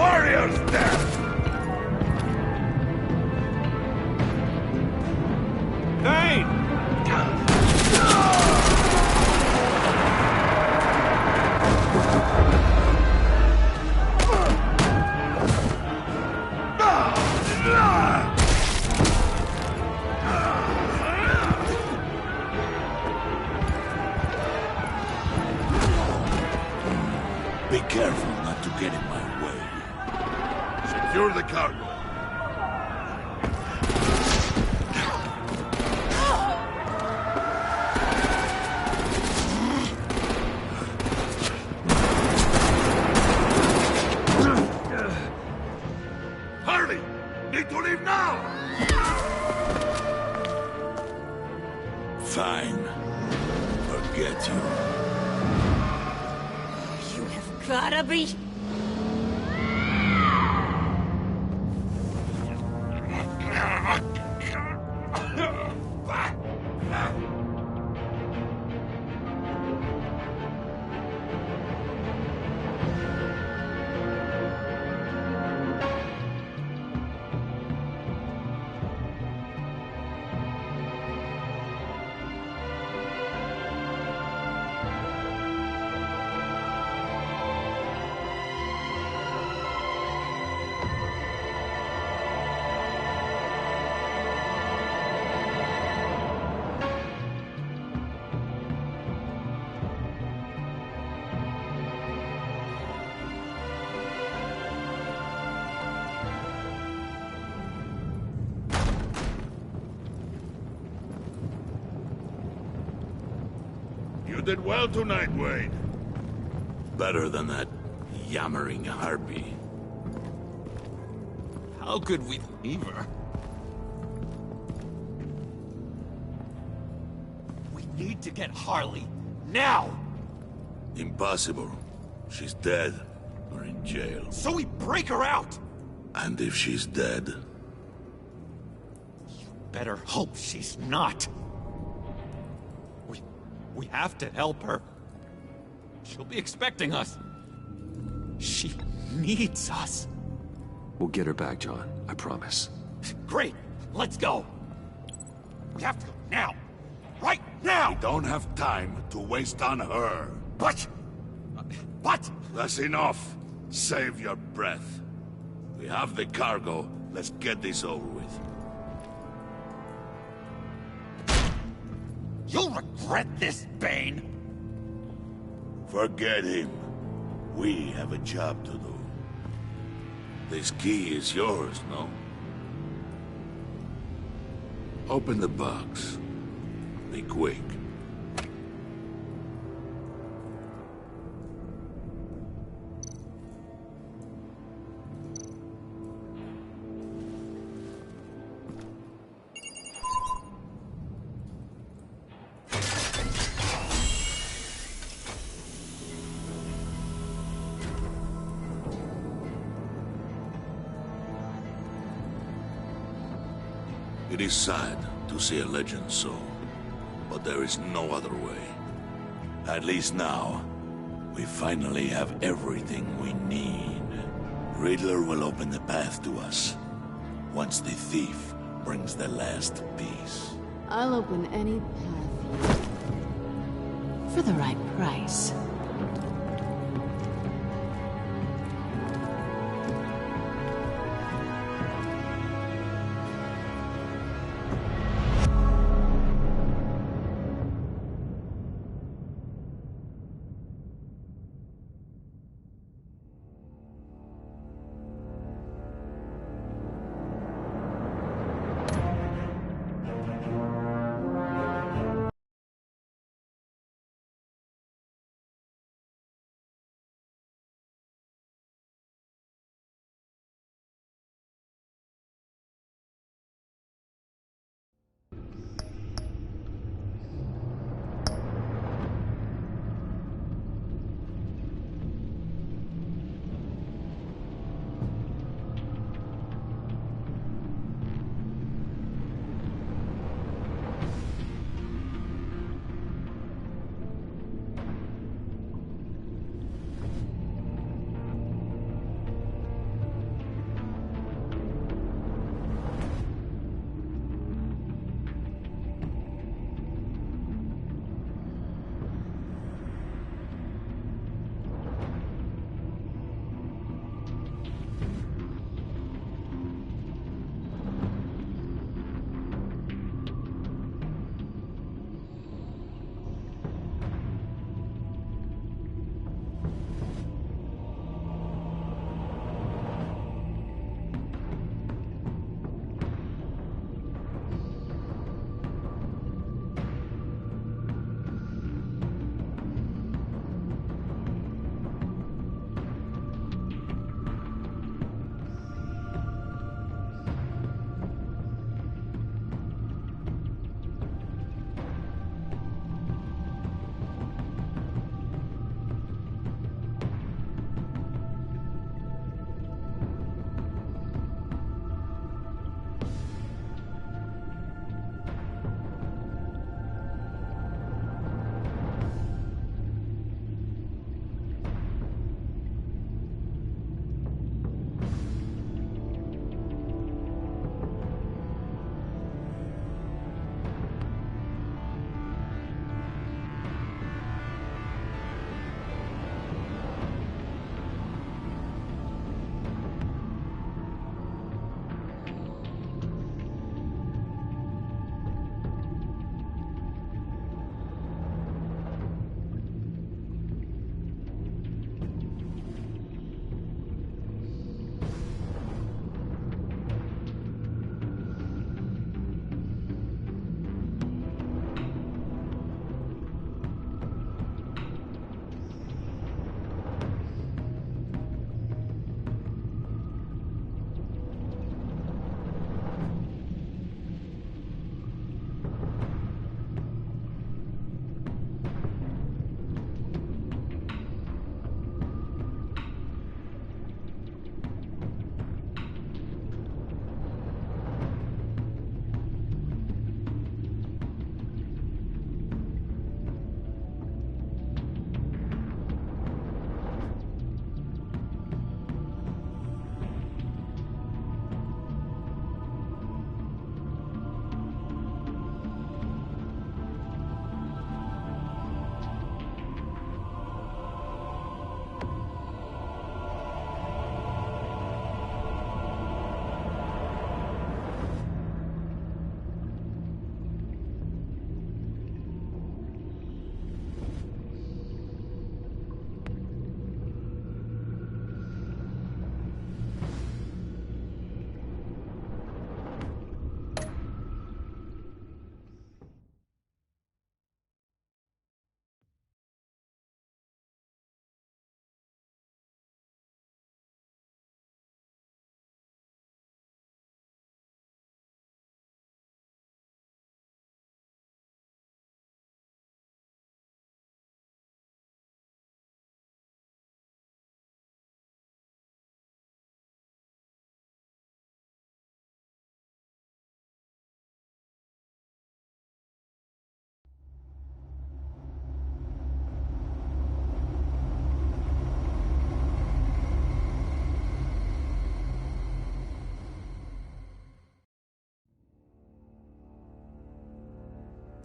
warrior's death! Thane! Be careful not to get in my way. Secure the cargo. Hurry! Need to leave now! Fine. Forget you. You have gotta be... You did well tonight, Wade. Better than that yammering harpy. How could we leave her? We need to get Harley, now! Impossible. She's dead or in jail. So we break her out! And if she's dead, Better hope she's not. We have to help her. She'll be expecting us. She needs us. We'll get her back, John. I promise. Great. Let's go. We have to go now. Right now! we don't have time to waste on her. But... That's enough. Save your breath. We have the cargo. Let's get this over with. You'll regret this, Bane! Forget him. We have a job to do. This key is yours, no? Open the box. Be quick. It is sad to see a legend so, but there is no other way. At least now, we finally have everything we need. Riddler will open the path to us, once the thief brings the last piece. I'll open any path for the right price.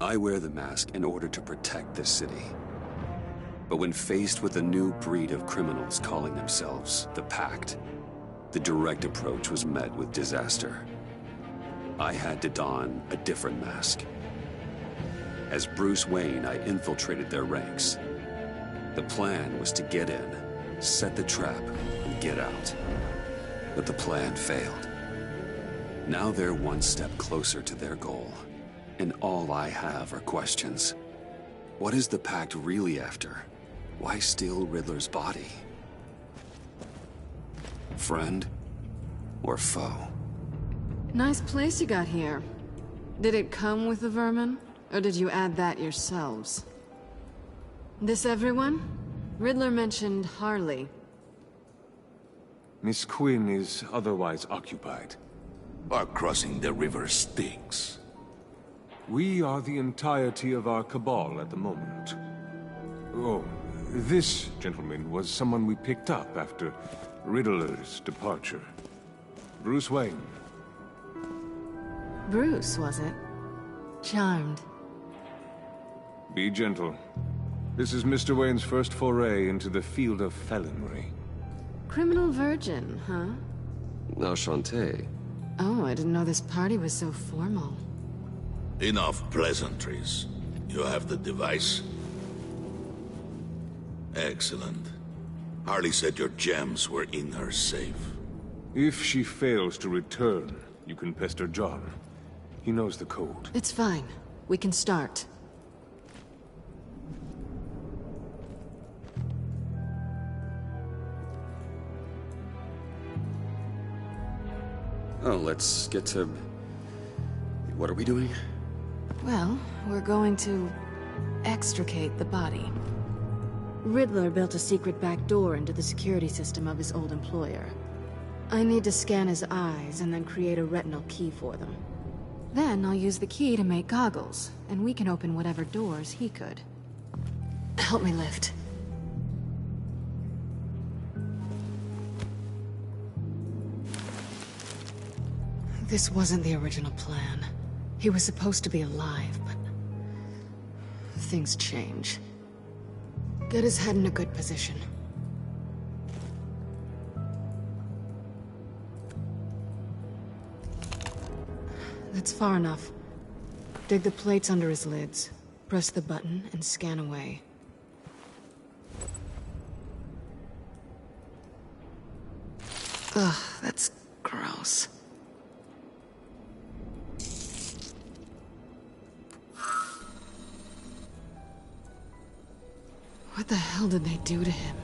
I wear the mask in order to protect this city. But when faced with a new breed of criminals calling themselves the Pact, the direct approach was met with disaster. I had to don a different mask. As Bruce Wayne, I infiltrated their ranks. The plan was to get in, set the trap, and get out. But the plan failed. Now they're one step closer to their goal, and all I have are questions. What is the Pact really after? Why steal Riddler's body? Friend or foe? Nice place you got here. Did it come with the vermin? Or did you add that yourselves? This everyone? Riddler mentioned Harley. Miss Quinn is otherwise occupied. Our crossing the river Styx. We are the entirety of our cabal at the moment. Oh, this gentleman was someone we picked up after Riddler's departure. Bruce Wayne. Bruce, was it? Charmed. Be gentle. This is Mr. Wayne's first foray into the field of felonry. Criminal virgin, huh? Enchanté. Oh, I didn't know this party was so formal. Enough pleasantries. You have the device? Excellent. Harley said your gems were in her safe. If she fails to return, you can pester John. He knows the code. It's fine. We can start. Oh, let's get to... What are we doing? Well, we're going to extricate the body. Riddler built a secret back door into the security system of his old employer. I need to scan his eyes and then create a retinal key for them. Then I'll use the key to make goggles, and we can open whatever doors he could. Help me lift. This wasn't the original plan. He was supposed to be alive, but... things change. Get his head in a good position. That's far enough. Dig the plates under his lids. Press the button and scan away. Ugh, that's gross. What the hell did they do to him?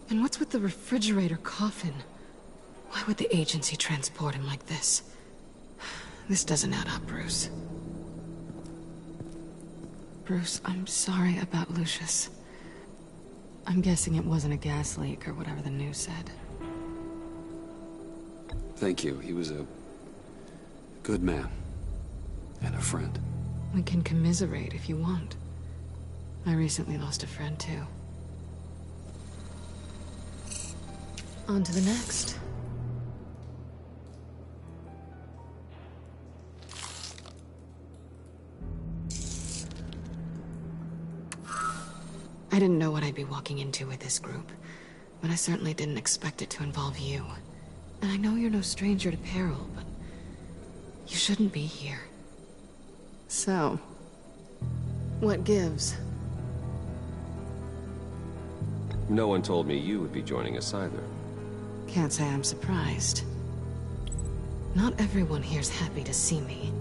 And what's with the refrigerator coffin? Why would the agency transport him like this? This doesn't add up, Bruce. Bruce, I'm sorry about Lucius. I'm guessing it wasn't a gas leak or whatever the news said. Thank you. He was a good man. And a friend. We can commiserate if you want. I recently lost a friend, too. On to the next. I didn't know what I'd be walking into with this group, but I certainly didn't expect it to involve you. And I know you're no stranger to peril, but you shouldn't be here. So, what gives? No one told me you would be joining us either. Can't say I'm surprised. Not everyone here's happy to see me.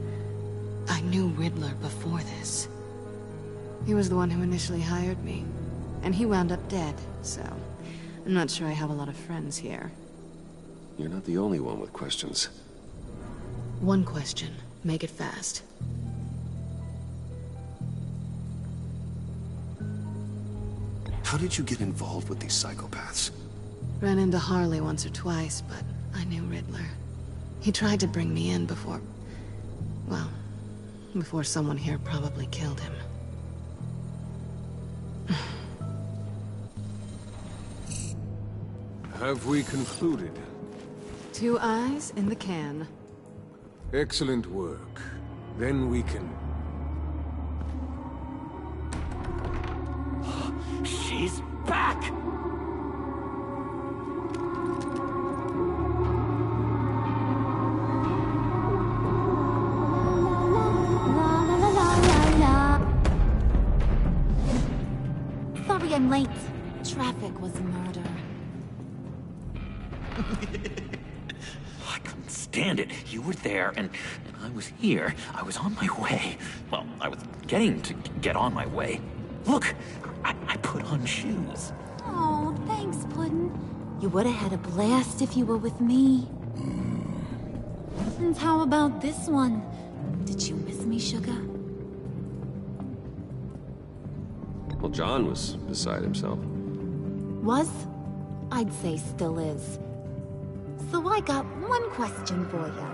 I knew Riddler before this. He was the one who initially hired me. And he wound up dead, so... I'm not sure I have a lot of friends here. You're not the only one with questions. One question. Make it fast. How did you get involved with these psychopaths? Ran into Harley once or twice, but I knew Riddler. He tried to bring me in before... well, before someone here probably killed him. Have we concluded? 2 eyes in the can. Excellent work. Then we can back! La la la la la la. Sorry I'm late. Traffic was murder. I couldn't stand it. You were there, and I was here. I was on my way. Well, I was getting to get on my way. Look, I put on shoes. Oh, thanks, Puddin'. You would have had a blast if you were with me. And how about this one? Did you miss me, Sugar? Well, John was beside himself. Was? I'd say still is. So I got one question for you.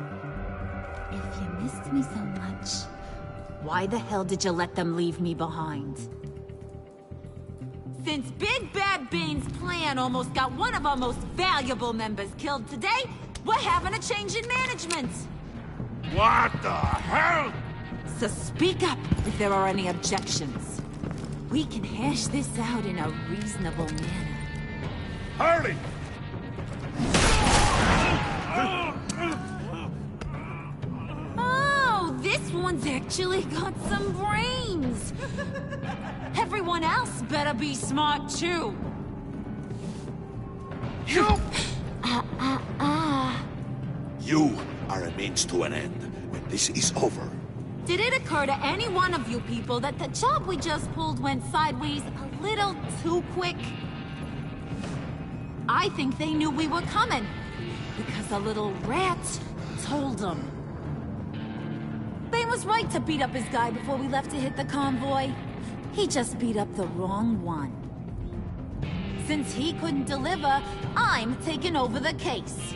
If you missed me so much, why the hell did you let them leave me behind? Since Big Bad Bean's plan almost got one of our most valuable members killed today, we're having a change in management. What the hell? So speak up if there are any objections. We can hash this out in a reasonable manner. Hurry! Oh, this one's actually got some brains. Everyone else better be smart too. You! You are a means to an end. When this is over, Did it occur to any one of you people that the job we just pulled went sideways a little too quick? I think they knew we were coming, because a little rat told them. Bane was right to beat up his guy before we left to hit the convoy. He just beat up the wrong one. Since he couldn't deliver, I'm taking over the case.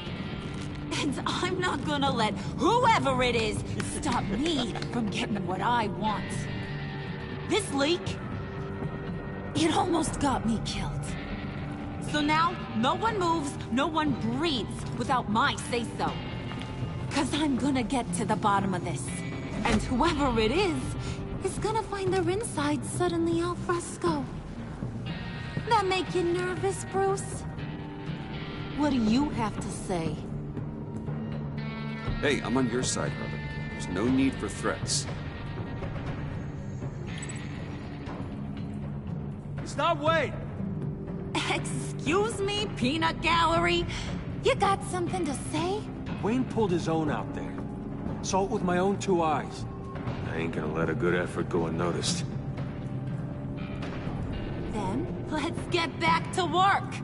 And I'm not gonna let whoever it is stop me from getting what I want. This leak, it almost got me killed. So now, no one moves, no one breathes without my say-so. 'Cause I'm gonna get to the bottom of this. And whoever it is gonna find their insides suddenly al fresco. That make you nervous, Bruce? What do you have to say? Hey, I'm on your side, brother. There's no need for threats. Stop, wait! Excuse me, peanut gallery? You got something to say? Wayne pulled his own out there. Saw it with my own 2 eyes. I ain't gonna let a good effort go unnoticed. Then, let's get back to work.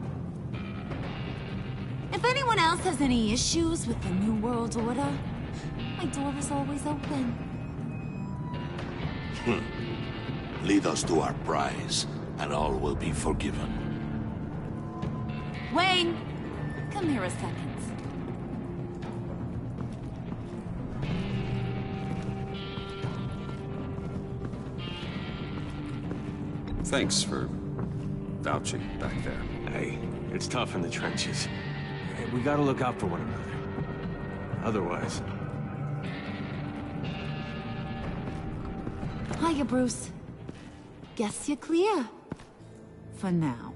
If anyone else has any issues with the New World Order, my door is always open. lead us to our prize, and all will be forgiven. Wayne, come here a second. Thanks for vouching back there. Hey, it's tough in the trenches. We gotta look out for one another. Otherwise... Hiya, Bruce. Guess you're clear. For now.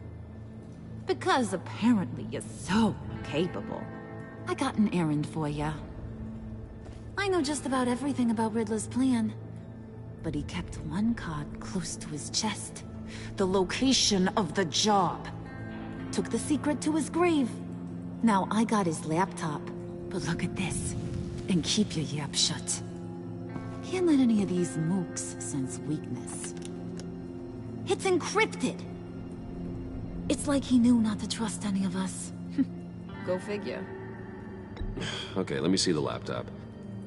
Because apparently you're so capable. I got an errand for you. I know just about everything about Riddler's plan. But he kept one card close to his chest. The location of the job. Took the secret to his grave. Now I got his laptop. But look at this. And keep your yap shut. Can't let any of these mooks sense weakness. It's encrypted! It's like he knew not to trust any of us. Go figure. Okay, let me see the laptop.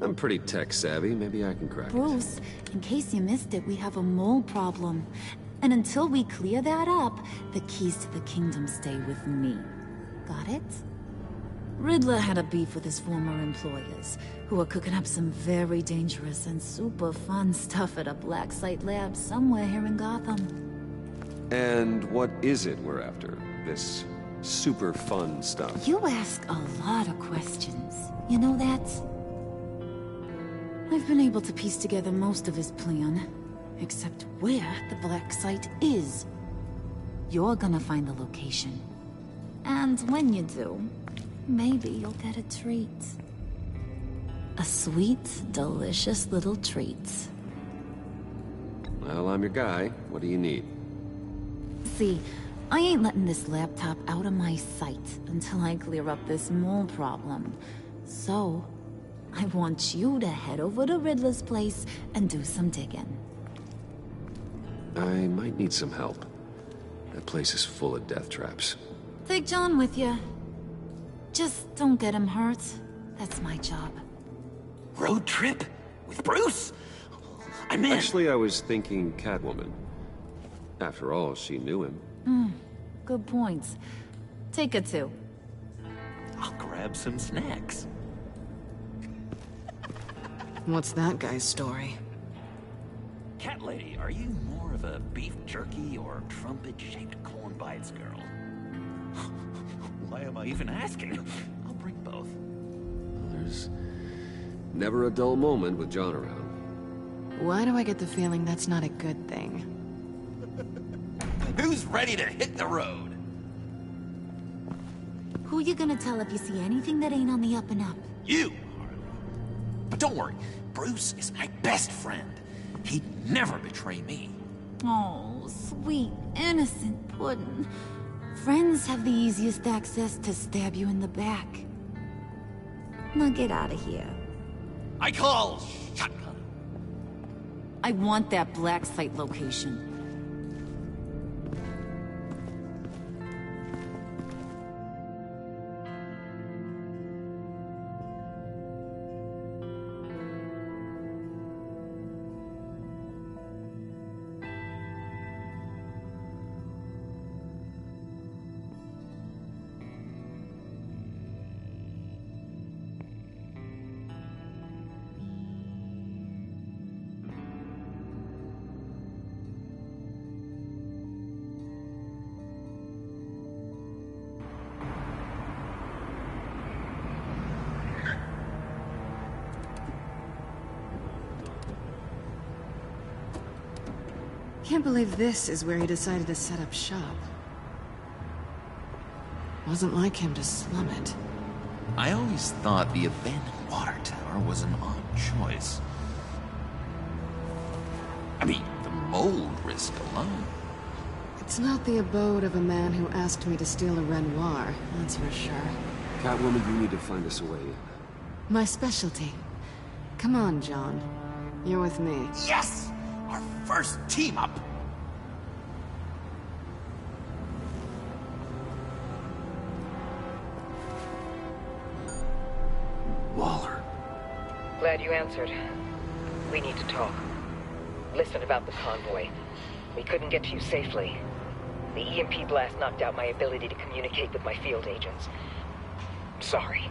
I'm pretty tech-savvy. Maybe I can crack it. Bruce, in case you missed it, we have a mole problem. And until we clear that up, the keys to the kingdom stay with me. Got it? Riddler had a beef with his former employers, who are cooking up some very dangerous and super fun stuff at a black site lab somewhere here in Gotham. And what is it we're after? This super fun stuff? You ask a lot of questions. You know that? I've been able to piece together most of his plan, except where the black site is. You're gonna find the location. And when you do, maybe you'll get a treat. A sweet, delicious little treat. Well, I'm your guy. What do you need? See, I ain't letting this laptop out of my sight until I clear up this mole problem. So, I want you to head over to Riddler's place and do some digging. I might need some help. That place is full of death traps. Take John with you. Just don't get him hurt. That's my job. Road trip? With Bruce? I meant... Actually, I was thinking Catwoman. After all, she knew him. Good points. Take her too. I'll grab some snacks. What's that guy's story? Cat lady, are you more of a beef jerky or trumpet-shaped corn bites girl? Why am I even asking? I'll bring both. There's never a dull moment with John around. Why do I get the feeling that's not a good thing? Who's ready to hit the road? Who you gonna tell if you see anything that ain't on the up and up? You, Harley. But don't worry, Bruce is my best friend. He'd never betray me. Oh, sweet, innocent puddin'. Friends have the easiest access to stab you in the back. Now get out of here. I call shotgun. I want that black site location. Can't believe this is where he decided to set up shop. Wasn't like him to slum it. I always thought the abandoned water tower was an odd choice. I mean, the mold risk alone. It's not the abode of a man who asked me to steal a Renoir, that's for sure. Catwoman, you need to find us a way in. My specialty. Come on, John. You're with me. Yes! Our first team up! Waller. Glad you answered. We need to talk. Listen about the convoy. We couldn't get to you safely. The EMP blast knocked out my ability to communicate with my field agents. I'm sorry.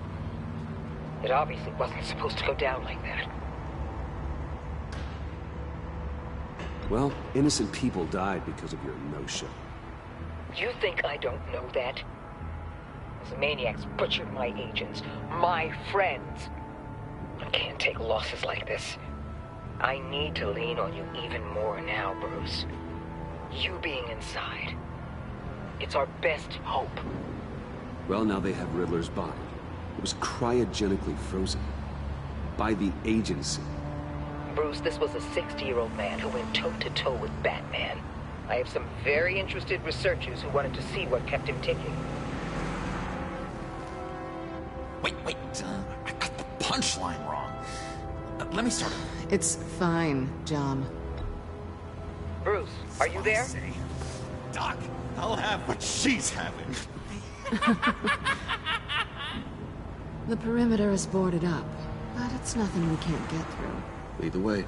It obviously wasn't supposed to go down like that. Well, innocent people died because of your no-show. You think I don't know that? Those maniacs butchered my agents, my friends. I can't take losses like this. I need to lean on you even more now, Bruce. You being inside. It's our best hope. Well, now they have Riddler's body. It was cryogenically frozen. By the agency. Bruce, this was a 60-year-old man who went toe-to-toe with Batman. I have some very interested researchers who wanted to see what kept him ticking. Wait, I got the punchline wrong. Let me start. It's fine, John. Bruce, are you there? Doc, I'll have what she's having. The perimeter is boarded up, but it's nothing we can't get through. Lead the way.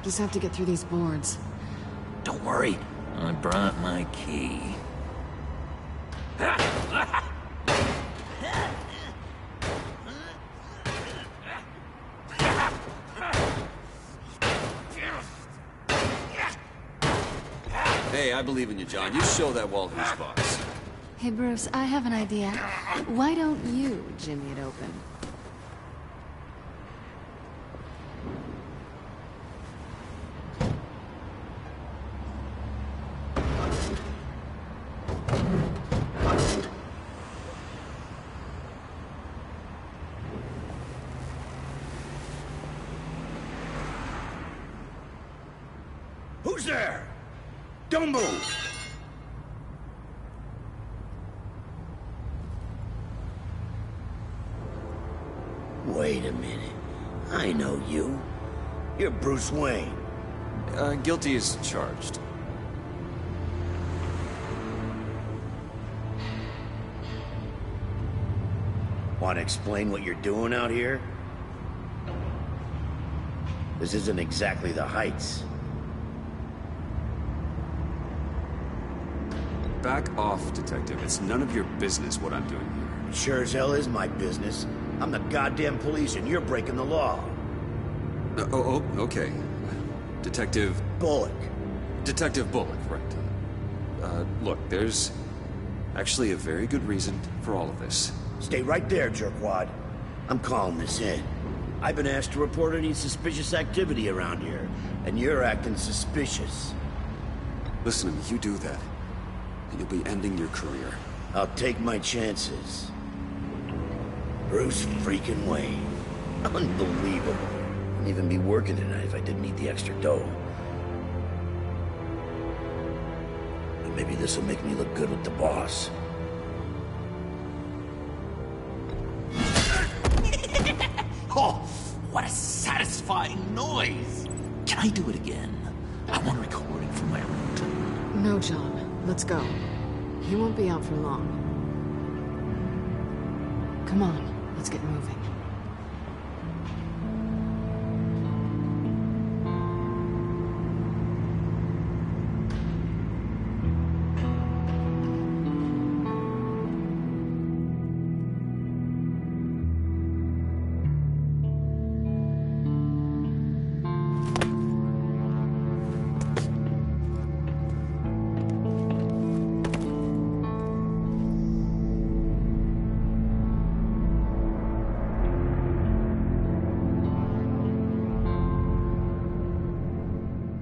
Just have to get through these boards. Don't worry, I brought my key. Hey, I believe in you, John. You show that wall who's boss. Hey, Bruce, I have an idea. Why don't you jimmy it open? Who's there? Don't move! Wait a minute. I know you. You're Bruce Wayne. Guilty as charged. Want to explain what you're doing out here? This isn't exactly the Heights. Back off, Detective. It's none of your business what I'm doing here. It sure as hell is my business. I'm the goddamn police and you're breaking the law. Okay. Detective... Bullock. Detective Bullock, right. Look, there's actually a very good reason for all of this. Stay right there, jerkwad. I'm calling this in. I've been asked to report any suspicious activity around here, and you're acting suspicious. Listen to me, you do that, and you'll be ending your career. I'll take my chances. Bruce freaking Wayne. Unbelievable. Wouldn't even be working tonight if I didn't need the extra dough. But maybe this will make me look good with the boss. Oh, what a satisfying noise! Can I do it again? I want a recording for my ringtone. No, John. Let's go. He won't be out for long. Come on, let's get moving.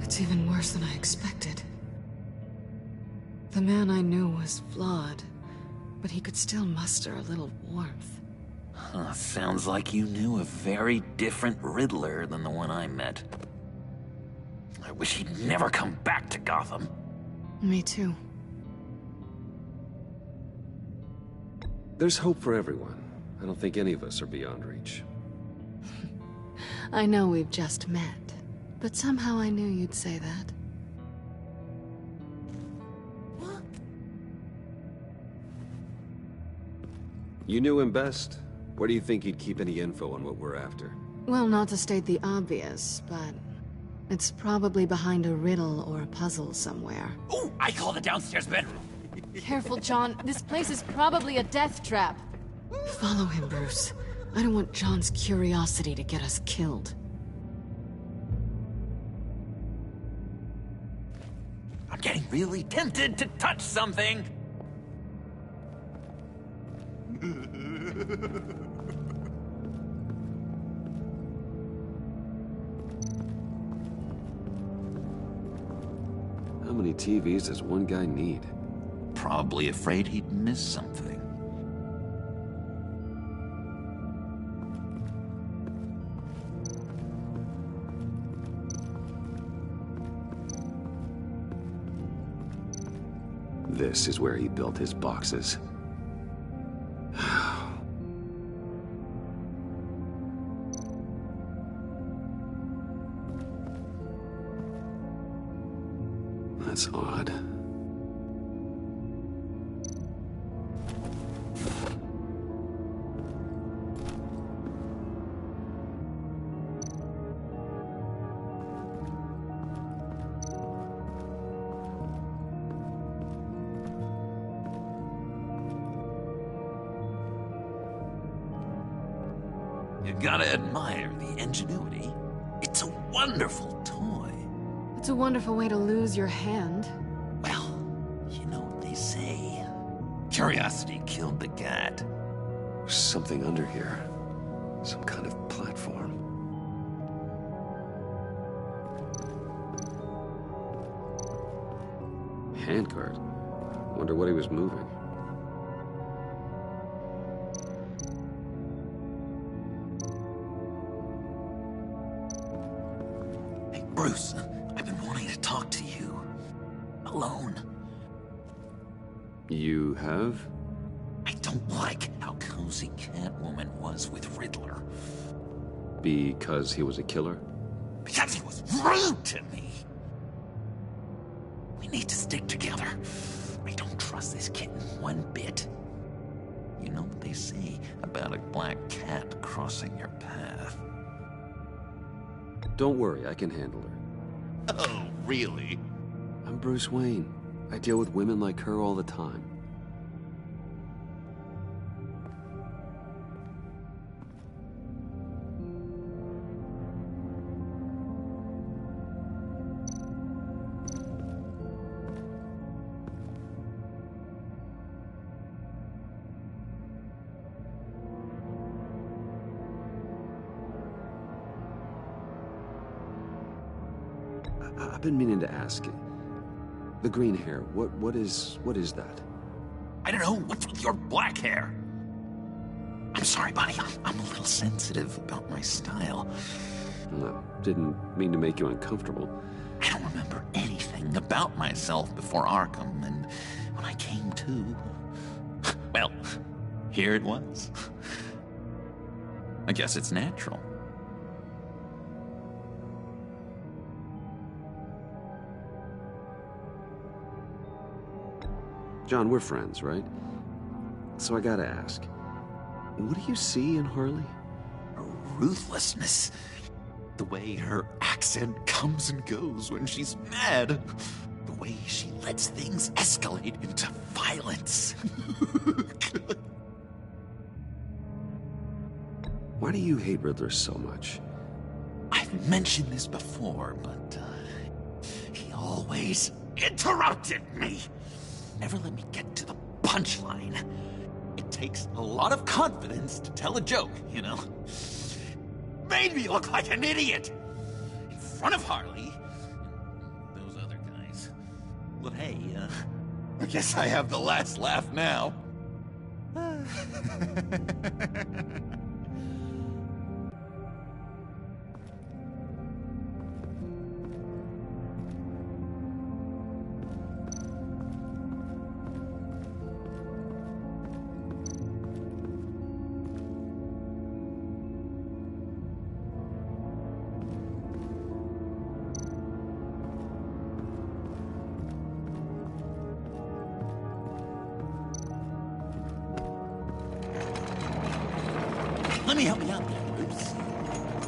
It's even worse than I expected. The man I knew was flawed, but he could still muster a little warmth. Huh, sounds like you knew a very different Riddler than the one I met. I wish he'd never come back to Gotham. Me too. There's hope for everyone. I don't think any of us are beyond reach. I know we've just met, but somehow I knew you'd say that. You knew him best. Where do you think he'd keep any info on what we're after? Well, not to state the obvious, but it's probably behind a riddle or a puzzle somewhere. Oh, I call the downstairs bedroom. Careful, John. This place is probably a death trap. Follow him, Bruce. I don't want John's curiosity to get us killed. I'm getting really tempted to touch something. How many TVs does one guy need? Probably afraid he'd miss something. This is where he built his boxes. That's odd. You gotta admire the ingenuity. It's a wonderful toy. It's a wonderful way to lose your hand. Well, you know what they say. Curiosity killed the cat. There's something under here. Some kind of platform. Handcart. Wonder what he was moving. Hey, Bruce, I've been wanting to talk to you. own. You have? I don't like how cozy Catwoman was with Riddler. Because he was a killer? Because he was rude to me. We need to stick together. I don't trust this kitten one bit. You know what they say about a black cat crossing your path? Don't worry, I can handle her. Oh, really? I'm Bruce Wayne. I deal with women like her all the time. I've been meaning to ask you. The green hair, what is that? I don't know. What's with your black hair? I'm sorry, buddy. I'm a little sensitive about my style. No, didn't mean to make you uncomfortable. I don't remember anything about myself before Arkham, and when I came to, well, here it was. I guess it's natural. John, we're friends, right? So I gotta ask, what do you see in Harley? Her ruthlessness. The way her accent comes and goes when she's mad. The way she lets things escalate into violence. Why do you hate Riddler so much? I've mentioned this before, but he always interrupted me. Never let me get to the punchline. It takes a lot of confidence to tell a joke, you know? Made me look like an idiot in front of Harley and those other guys. But hey, I guess I have the last laugh now. Let me help you out there, Bruce.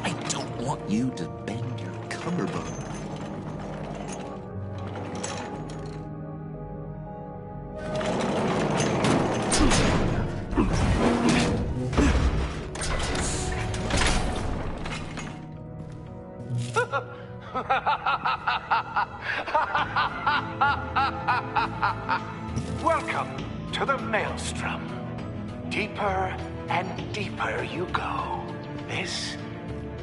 I don't want you to bend your collarbone. Welcome to the Maelstrom. Deeper and deeper you go. This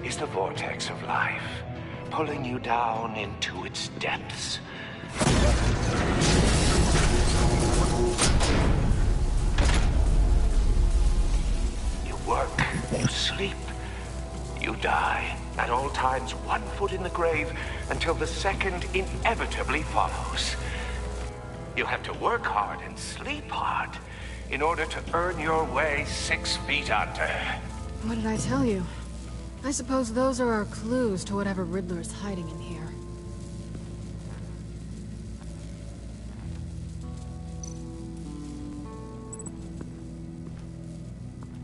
is the vortex of life, pulling you down into its depths. You work, you sleep, you die. At all times, 1 foot in the grave until the second inevitably follows. You have to work hard and sleep hard in order to earn your way 6 feet under. What did I tell you? I suppose those are our clues to whatever Riddler's hiding in here.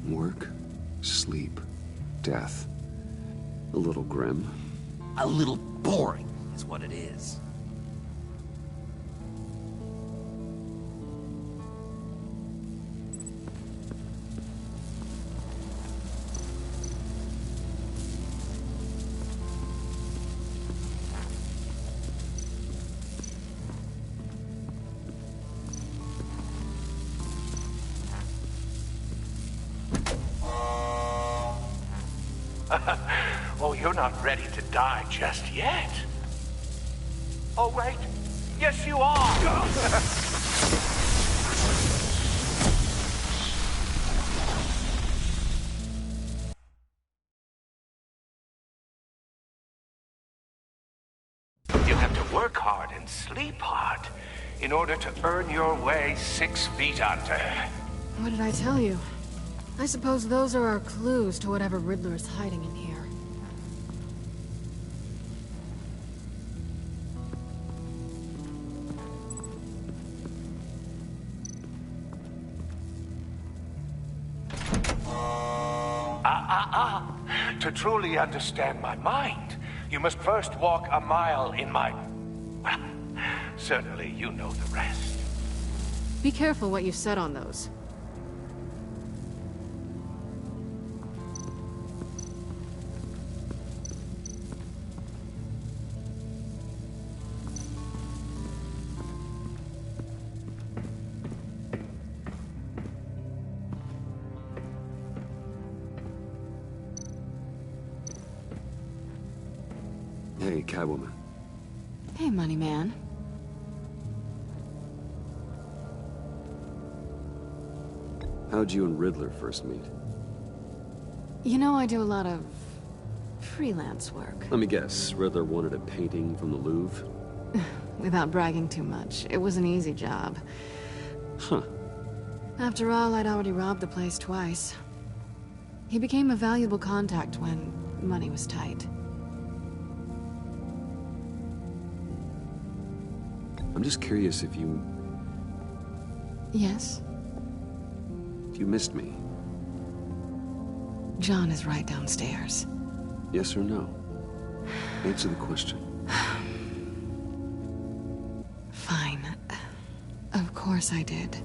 Work, sleep, death. A little grim. A little boring is what it is. Oh, you're not ready to die just yet. Oh, wait. Yes, you are. You have to work hard and sleep hard in order to earn your way 6 feet under. What did I tell you? I suppose those are our clues to whatever Riddler is hiding in here. To truly understand my mind, you must first walk a mile in my... Well, certainly you know the rest. Be careful what you said on those. Hey, Catwoman. Hey, Money Man. How'd you and Riddler first meet? You know, I do a lot of freelance work. Let me guess, Riddler wanted a painting from the Louvre? Without bragging too much, it was an easy job. Huh. After all, I'd already robbed the place twice. He became a valuable contact when money was tight. I'm just curious if you... Yes? If you missed me. John is right downstairs. Yes or no? Answer the question. Fine. Of course I did.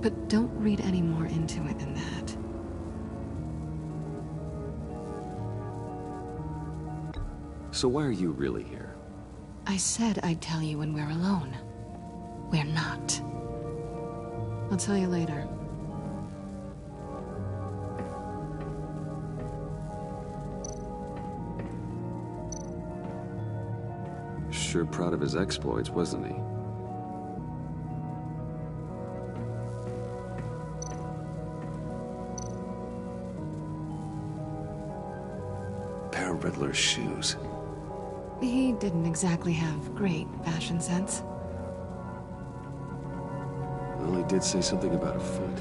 But don't read any more into it than that. So why are you really here? I said I'd tell you when we're alone. We're not. I'll tell you later. Sure proud of his exploits, wasn't he? Pair of Riddler's shoes. He didn't exactly have great fashion sense. Well, he did say something about a foot.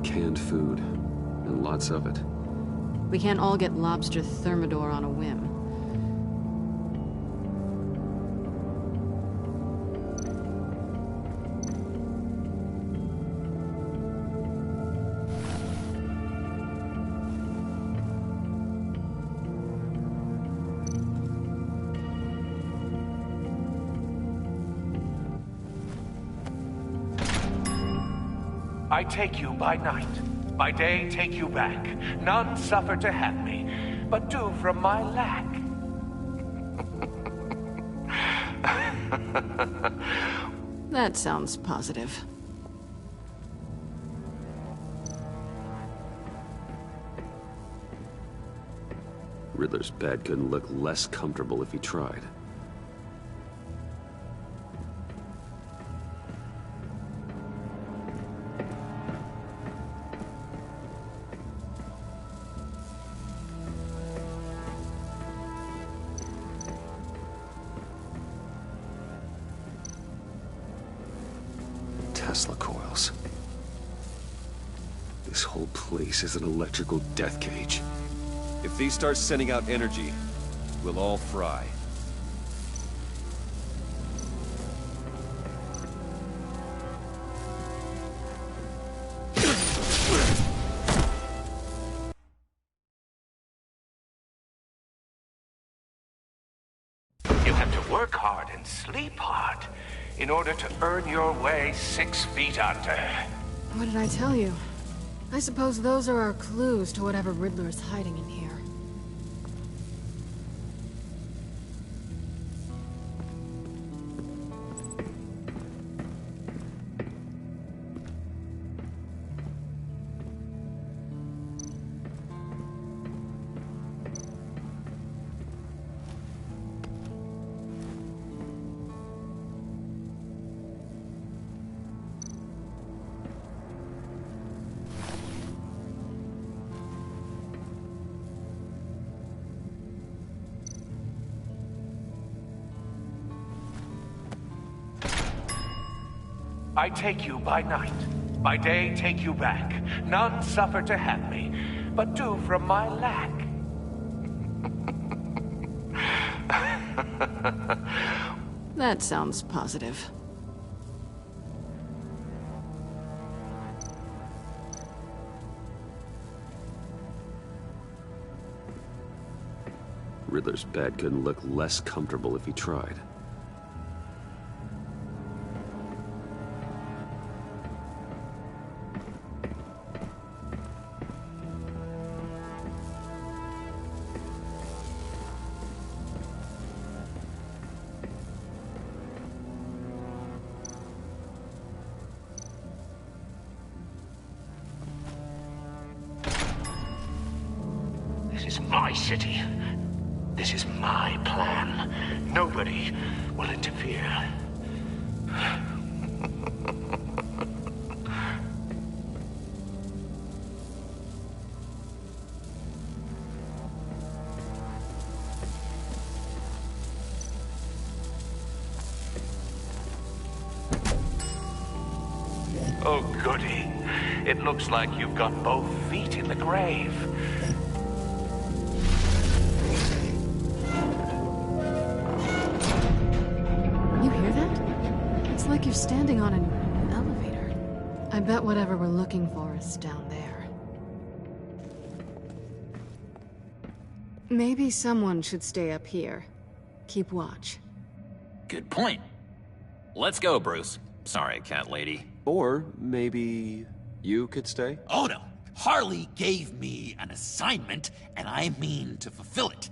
Canned food, and lots of it. We can't all get lobster thermidor on a whim. I take you by night. By day, take you back. None suffer to have me, but do from my lack. That sounds positive. Riddler's bed couldn't look less comfortable if he tried. Tesla coils. This whole place is an electrical death cage. If these start sending out energy, we'll all fry. You have to work hard and sleep hard in order to earn your way 6 feet under. What did I tell you? I suppose those are our clues to whatever Riddler is hiding in here. I take you by night. By day, take you back. None suffer to have me, but do from my lack. That sounds positive. Riddler's bed couldn't look less comfortable if he tried. This is my city. This is my plan. Nobody will interfere. Oh, goody. It looks like you've got both feet in the grave. It's like you're standing on an elevator. I bet whatever we're looking for is down there. Maybe someone should stay up here. Keep watch. Good point. Let's go, Bruce. Sorry, cat lady. Or maybe you could stay? Oh no. Harley gave me an assignment, and I mean to fulfill it.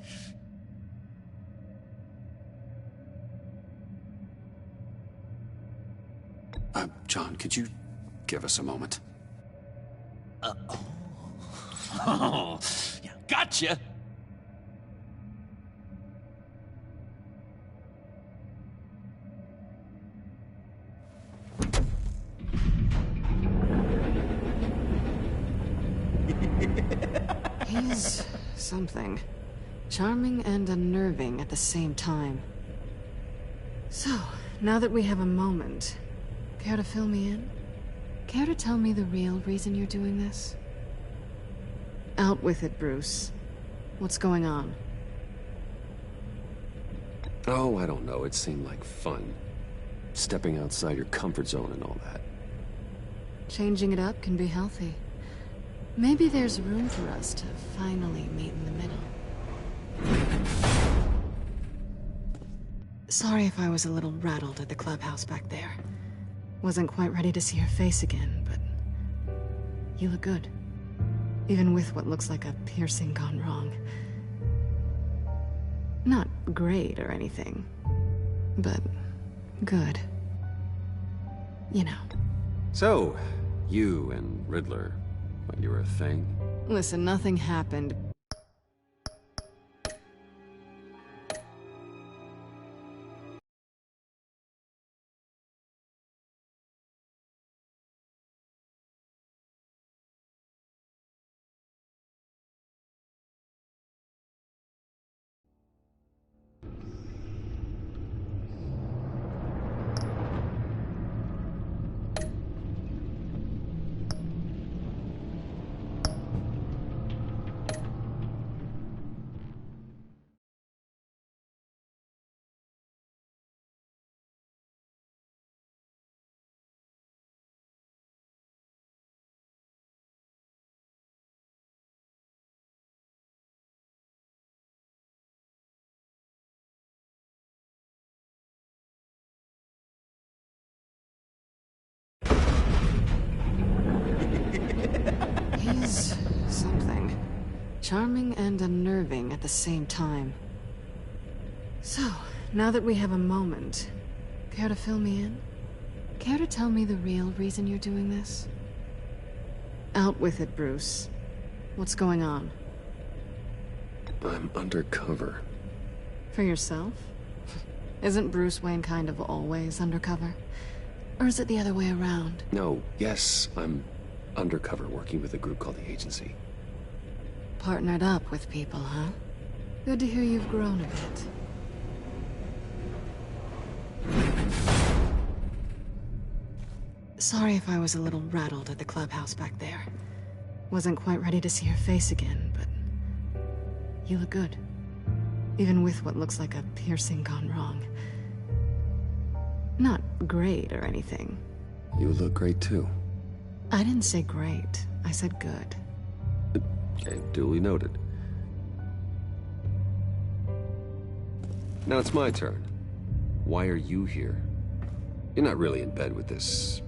John, could you give us a moment? Oh, yeah, gotcha. He's something. Charming and unnerving at the same time. So, now that we have a moment, care to fill me in? Care to tell me the real reason you're doing this? Out with it, Bruce. What's going on? Oh, I don't know. It seemed like fun. Stepping outside your comfort zone and all that. Changing it up can be healthy. Maybe there's room for us to finally meet in the middle. Sorry if I was a little rattled at the clubhouse back there. Wasn't quite ready to see your face again, but you look good. Even with what looks like a piercing gone wrong. Not great or anything, but good. You know. So, you and Riddler, you were a thing? Listen, nothing happened. He's something. Charming and unnerving at the same time. So, now that we have a moment, care to fill me in? Care to tell me the real reason you're doing this? Out with it, Bruce. What's going on? I'm undercover. For yourself? Isn't Bruce Wayne kind of always undercover? Or is it the other way around? No, yes, I'm undercover working with a group called the Agency. Partnered up with people, huh? Good to hear you've grown a bit. Sorry if I was a little rattled at the clubhouse back there. Wasn't quite ready to see your face again, but... you look good. Even with what looks like a piercing gone wrong. Not great or anything. You look great too. I didn't say great. I said good. Okay, duly noted. Now it's my turn. Why are you here? You're not really in bed with this...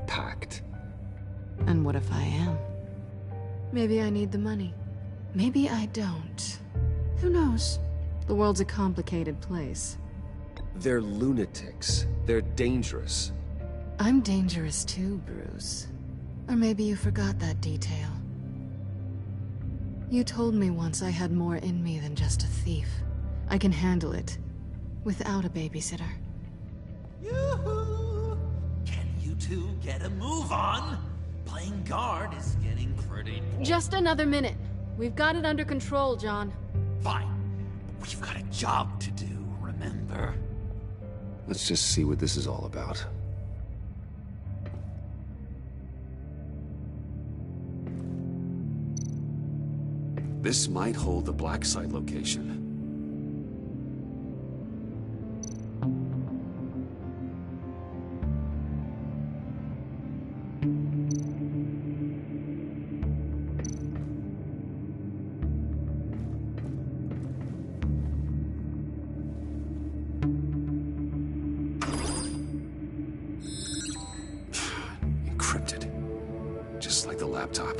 pact. And what if I am? Maybe I need the money. Maybe I don't. Who knows? The world's a complicated place. They're lunatics. They're dangerous. I'm dangerous too, Bruce. Or maybe you forgot that detail. You told me once I had more in me than just a thief. I can handle it. Without a babysitter. Yoo-hoo! Can you two get a move on? Playing guard is getting pretty boring. Just another minute. We've got it under control, John. Fine. We've got a job to do, remember? Let's just see what this is all about. This might hold the black site location. Encrypted. Just like the laptop.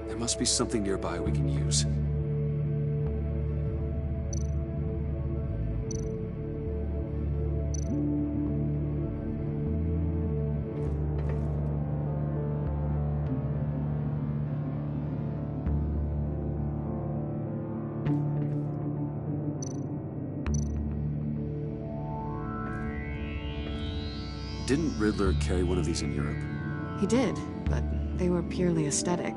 There must be something nearby we can use. Didn't Riddler carry one of these in Europe? He did, but they were purely aesthetic.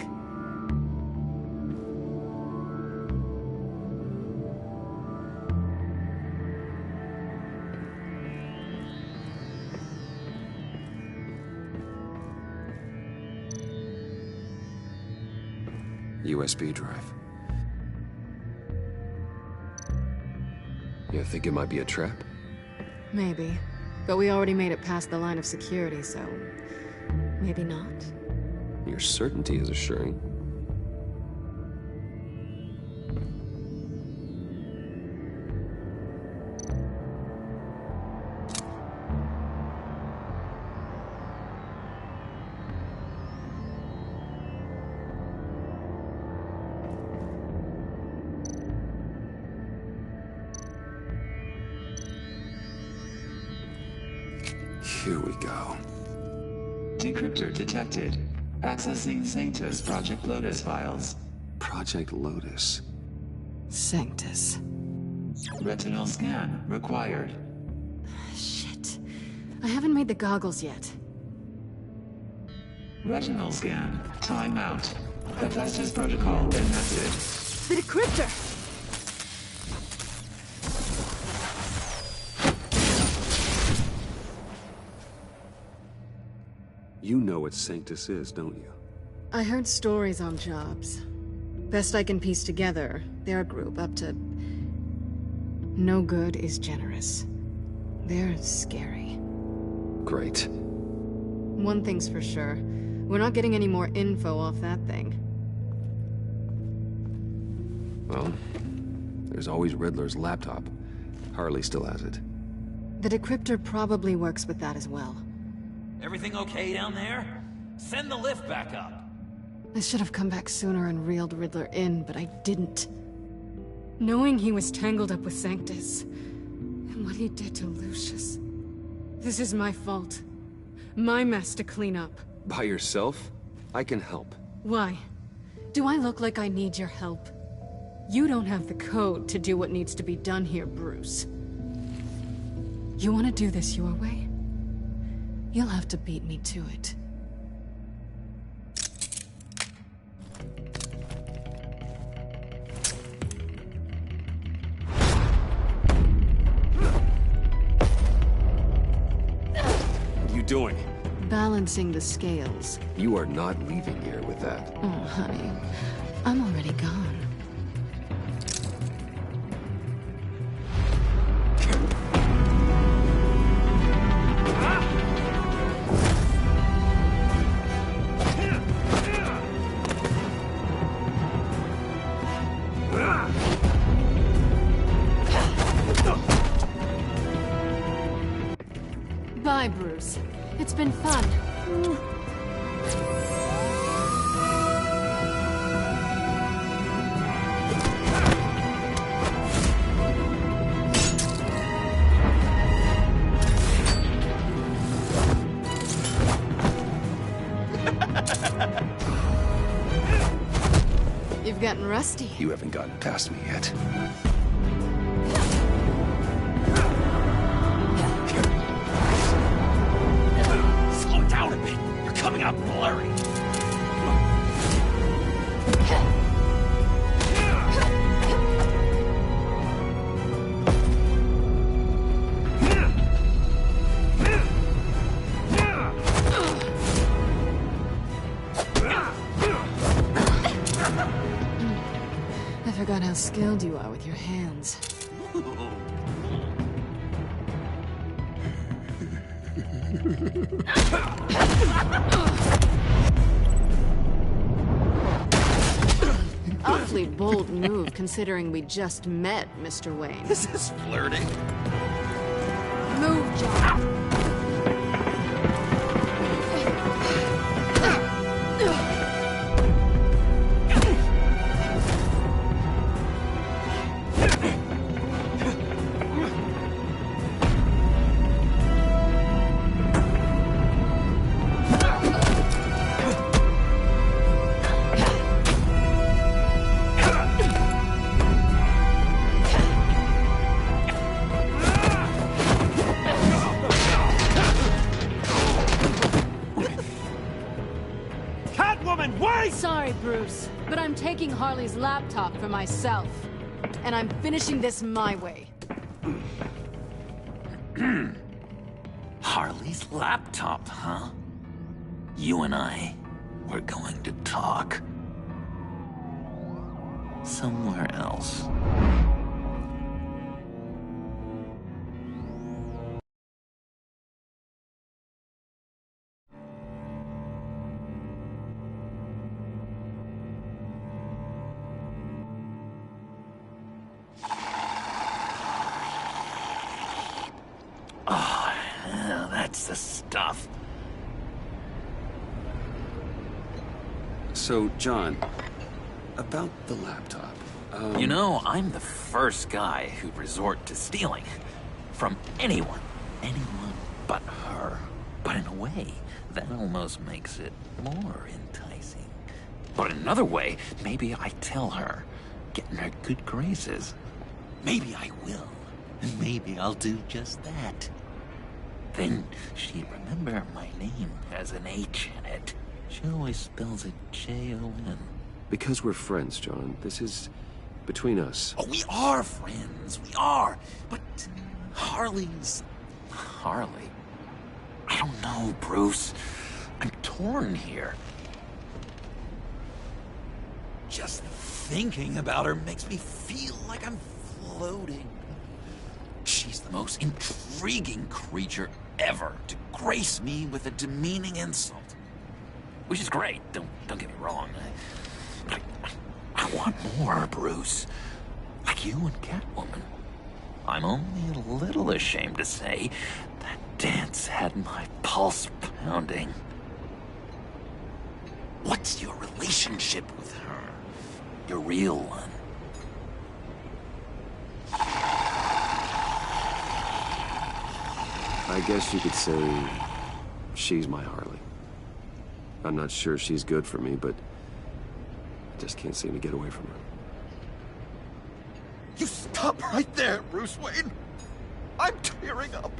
USB drive. You think it might be a trap? Maybe. But we already made it past the line of security, so... maybe not. Your certainty is assuring. Here we go. Decryptor detected. Accessing Sanctus Project Lotus files. Project Lotus. Sanctus. Retinal scan required. Shit. I haven't made the goggles yet. Retinal scan. Timeout. Hephaestus protocol enacted. The decryptor! You know what Sanctus is, don't you? I heard stories on jobs. Best I can piece together, they're a group up to... no good is generous. They're scary. Great. One thing's for sure. We're not getting any more info off that thing. Well, there's always Riddler's laptop. Harley still has it. The decryptor probably works with that as well. Everything okay down there? Send the lift back up. I should have come back sooner and reeled Riddler in, but I didn't. Knowing he was tangled up with Sanctus, and what he did to Lucius. This is my fault. My mess to clean up. By yourself? I can help. Why? Do I look like I need your help? You don't have the code to do what needs to be done here, Bruce. You want to do this your way? You'll have to beat me to it. What are you doing? Balancing the scales. You are not leaving here with that. Oh, honey. I'm already gone. Bye, Bruce. It's been fun. You've gotten rusty. You haven't gotten past me yet. Slow down a bit. You're coming out blurry. I forgot how skilled you are with your hands. Awfully bold move, considering we just met, Mr. Wayne. This is flirting. Move, John. Sorry, Bruce, but I'm taking Harley's laptop for myself. And I'm finishing this my way. Harley's laptop, huh? You and I, we're going to talk. Somewhere else. Oh, yeah, that's the stuff. So, John, about the laptop. You know, I'm the first guy who'd resort to stealing. From anyone. Anyone but her. But in a way, that almost makes it more enticing. But in another way, maybe I tell her, get in her good graces. Maybe I will. And maybe I'll do just that. Then she'd remember my name has an H in it. She always spells it J-O-N. Because we're friends, John. This is between us. Oh, we are friends. We are. But Harley's... Harley? I don't know, Bruce. I'm torn here. Just thinking about her makes me feel like I'm floating. She's the most intriguing creature ever to grace me with a demeaning insult. Which is great, don't get me wrong. I want more, Bruce. Like you and Catwoman. I'm only a little ashamed to say that dance had my pulse pounding. What's your relationship with her? Your real one? I guess you could say she's my Harley. I'm not sure she's good for me, but I just can't seem to get away from her. You stop right there, Bruce Wayne. I'm tearing up.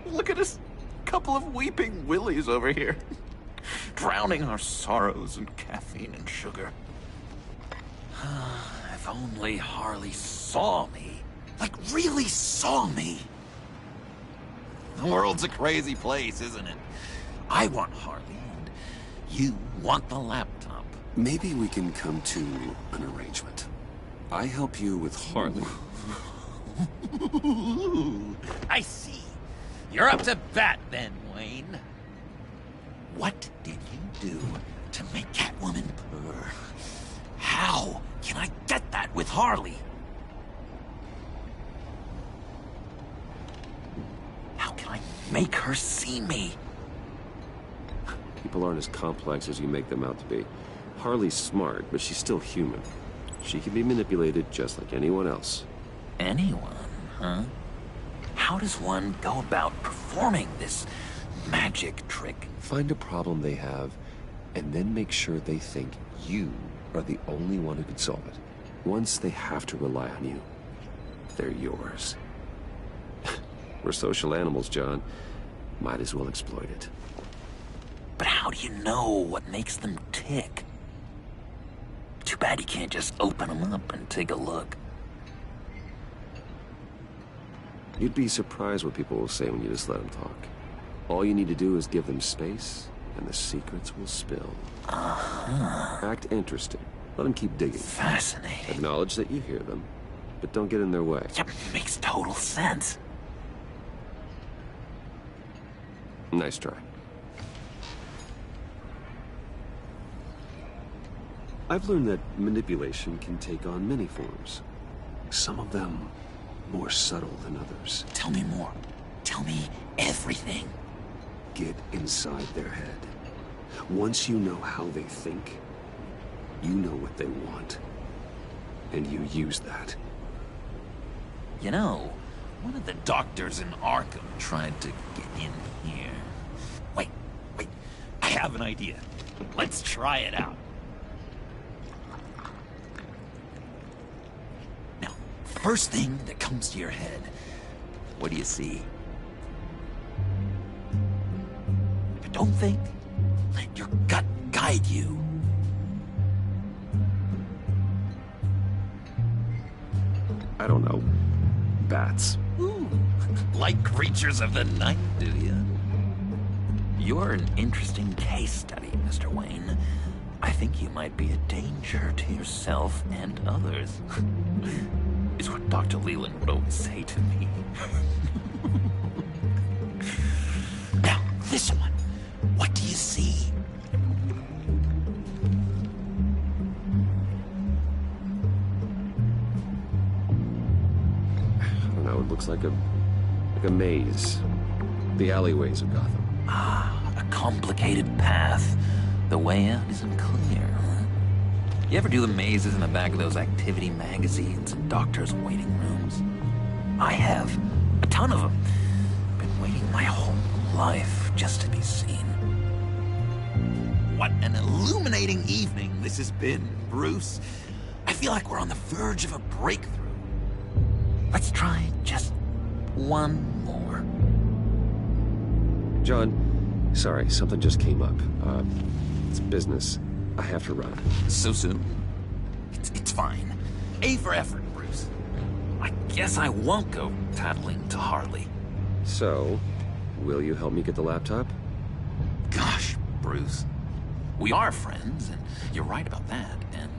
Look at us, couple of weeping willies over here. Drowning our sorrows in caffeine and sugar. If only Harley saw me. Like, really saw me. The world's a crazy place, isn't it? I want Harley, and you want the laptop. Maybe we can come to an arrangement. I help you with Harley. I see. You're up to bat then, Wayne. What did you do to make Catwoman purr? How can I get that with Harley? How can I make her see me? People aren't as complex as you make them out to be. Harley's smart, but she's still human. She can be manipulated just like anyone else. Anyone, huh? How does one go about performing this magic trick? Find a problem they have, and then make sure they think you are the only one who can solve it. Once they have to rely on you, they're yours. We're social animals, John. Might as well exploit it. But how do you know what makes them tick? Too bad you can't just open them up and take a look. You'd be surprised what people will say when you just let them talk. All you need to do is give them space, and the secrets will spill. Act interesting. Let them keep digging. Fascinating. Acknowledge that you hear them, but don't get in their way. Yep, makes total sense. Nice try. I've learned that manipulation can take on many forms. Some of them more subtle than others. Tell me more. Tell me everything. Get inside their head. Once you know how they think, you know what they want. And you use that. You know, one of the doctors in Arkham tried to get in here. Wait. I have an idea. Let's try it out. Now, first thing that comes to your head, what do you see? But don't think. Let your gut guide you. I don't know. Bats. Ooh, like creatures of the night, do you? You're an interesting case study, Mr. Wayne. I think you might be a danger to yourself and others. Is what Dr. Leland would always say to me. Now, this one. What do you see? I don't know, it looks like a maze. The alleyways of Gotham. Ah, a complicated path. The way out isn't clear, huh? You ever do the mazes in the back of those activity magazines and doctors' waiting rooms? I have. A ton of them. Been waiting my whole life just to be seen. What an illuminating evening this has been, Bruce. I feel like we're on the verge of a breakthrough. Let's try just one more. John, sorry, something just came up. It's business. I have to run. So soon? It's fine. A for effort, Bruce. I guess I won't go tattling to Harley. So, will you help me get the laptop? Gosh, Bruce. We are friends, and you're right about that, and,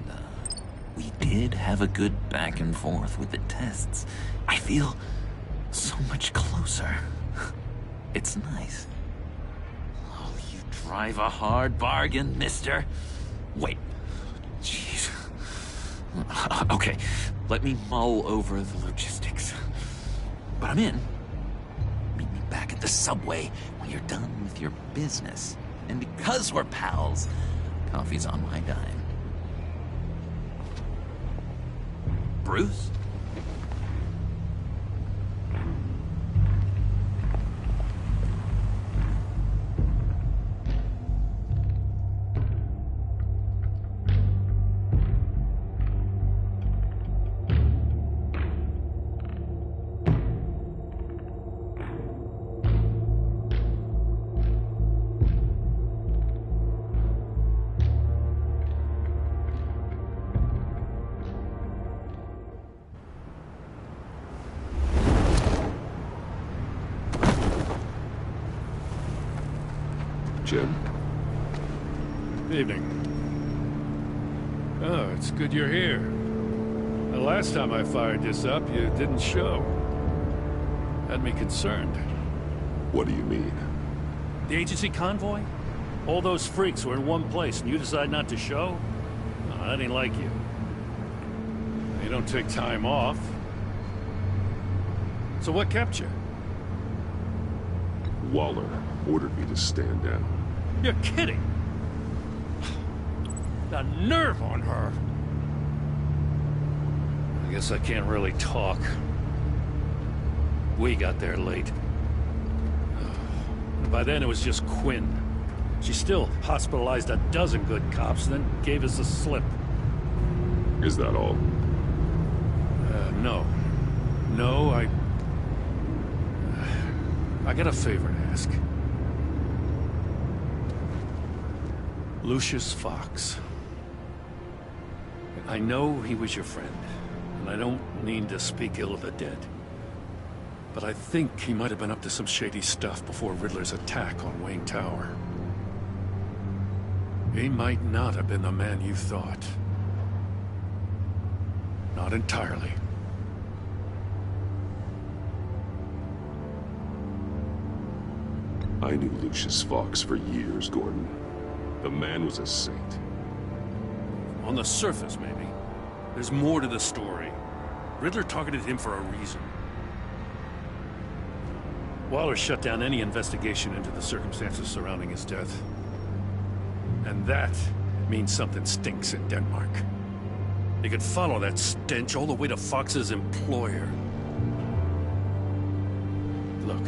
we did have a good back and forth with the tests. I feel so much closer. It's nice. Oh, you drive a hard bargain, mister. Wait. Jeez. Okay, let me mull over the logistics. But I'm in. Meet me back at the subway when you're done with your business. And because we're pals, coffee's on my dime. Bruce? Jim? Evening. Oh, it's good you're here. The last time I fired this up, you didn't show. Had me concerned. What do you mean? The agency convoy? All those freaks were in one place, and you decide not to show? No, that ain't like you. You don't take time off. So what kept you? Waller ordered me to stand down. You're kidding! The nerve on her! I guess I can't really talk. We got there late. By then it was just Quinn. She still hospitalized a dozen good cops, then gave us the slip. Is that all? No. No, I got a favor to ask. Lucius Fox. I know he was your friend, and I don't mean to speak ill of the dead. But I think he might have been up to some shady stuff before Riddler's attack on Wayne Tower. He might not have been the man you thought. Not entirely. I knew Lucius Fox for years, Gordon. The man was a saint. On the surface, maybe. There's more to the story. Riddler targeted him for a reason. Waller shut down any investigation into the circumstances surrounding his death. And that means something stinks in Denmark. They could follow that stench all the way to Fox's employer. Look,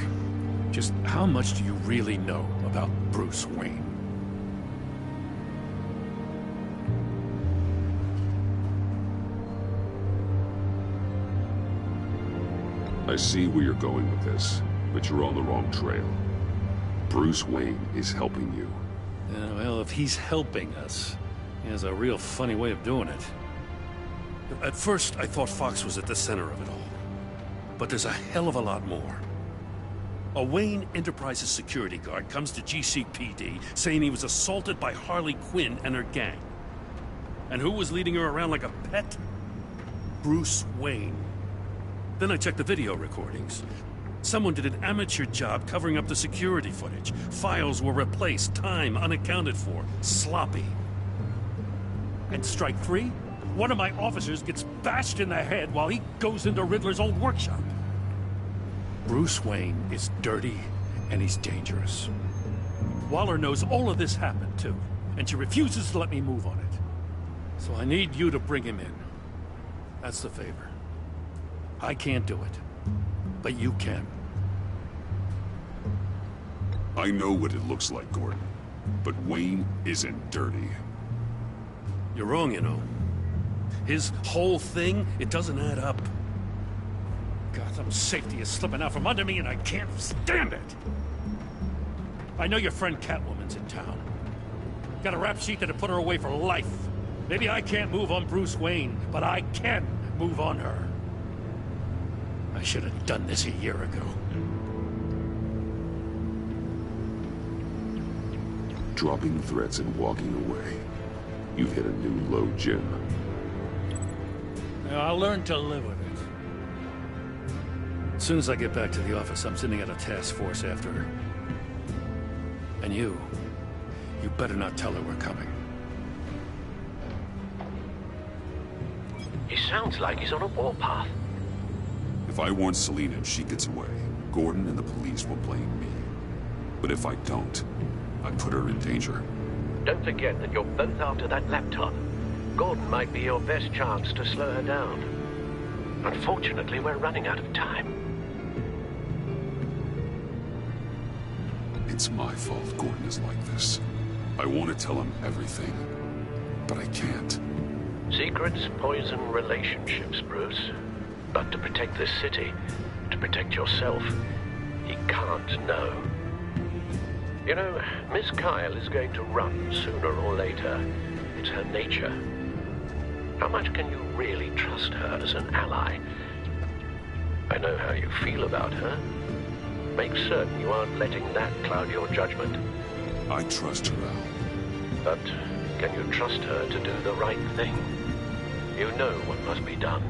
just how much do you really know about Bruce Wayne? I see where you're going with this, but you're on the wrong trail. Bruce Wayne is helping you. Yeah, well, if he's helping us, he has a real funny way of doing it. At first, I thought Fox was at the center of it all. But there's a hell of a lot more. A Wayne Enterprises security guard comes to GCPD saying he was assaulted by Harley Quinn and her gang. And who was leading her around like a pet? Bruce Wayne. Then I checked the video recordings. Someone did an amateur job covering up the security footage. Files were replaced, time unaccounted for, sloppy. And strike three? One of my officers gets bashed in the head while he goes into Riddler's old workshop. Bruce Wayne is dirty and he's dangerous. Waller knows all of this happened too, and she refuses to let me move on it. So I need you to bring him in. That's the favor. I can't do it, but you can. I know what it looks like, Gordon, but Wayne isn't dirty. You're wrong, you know. His whole thing, it doesn't add up. Gotham safety is slipping out from under me and I can't stand it! I know your friend Catwoman's in town. Got a rap sheet that'll put her away for life. Maybe I can't move on Bruce Wayne, but I can move on her. I should have done this a year ago. Dropping threats and walking away. You've hit a new low, Jim. I'll learn to live with it. As soon as I get back to the office, I'm sending out a task force after her. And you better not tell her we're coming. He sounds like he's on a warpath. If I warn Selina and she gets away, Gordon and the police will blame me. But if I don't, I put her in danger. Don't forget that you're both after that laptop. Gordon might be your best chance to slow her down. Unfortunately, we're running out of time. It's my fault Gordon is like this. I want to tell him everything, but I can't. Secrets poison relationships, Bruce. But to protect this city, to protect yourself, he can't know. You know, Miss Kyle is going to run sooner or later. It's her nature. How much can you really trust her as an ally? I know how you feel about her. Make certain you aren't letting that cloud your judgment. I trust her, Al. But can you trust her to do the right thing? You know what must be done.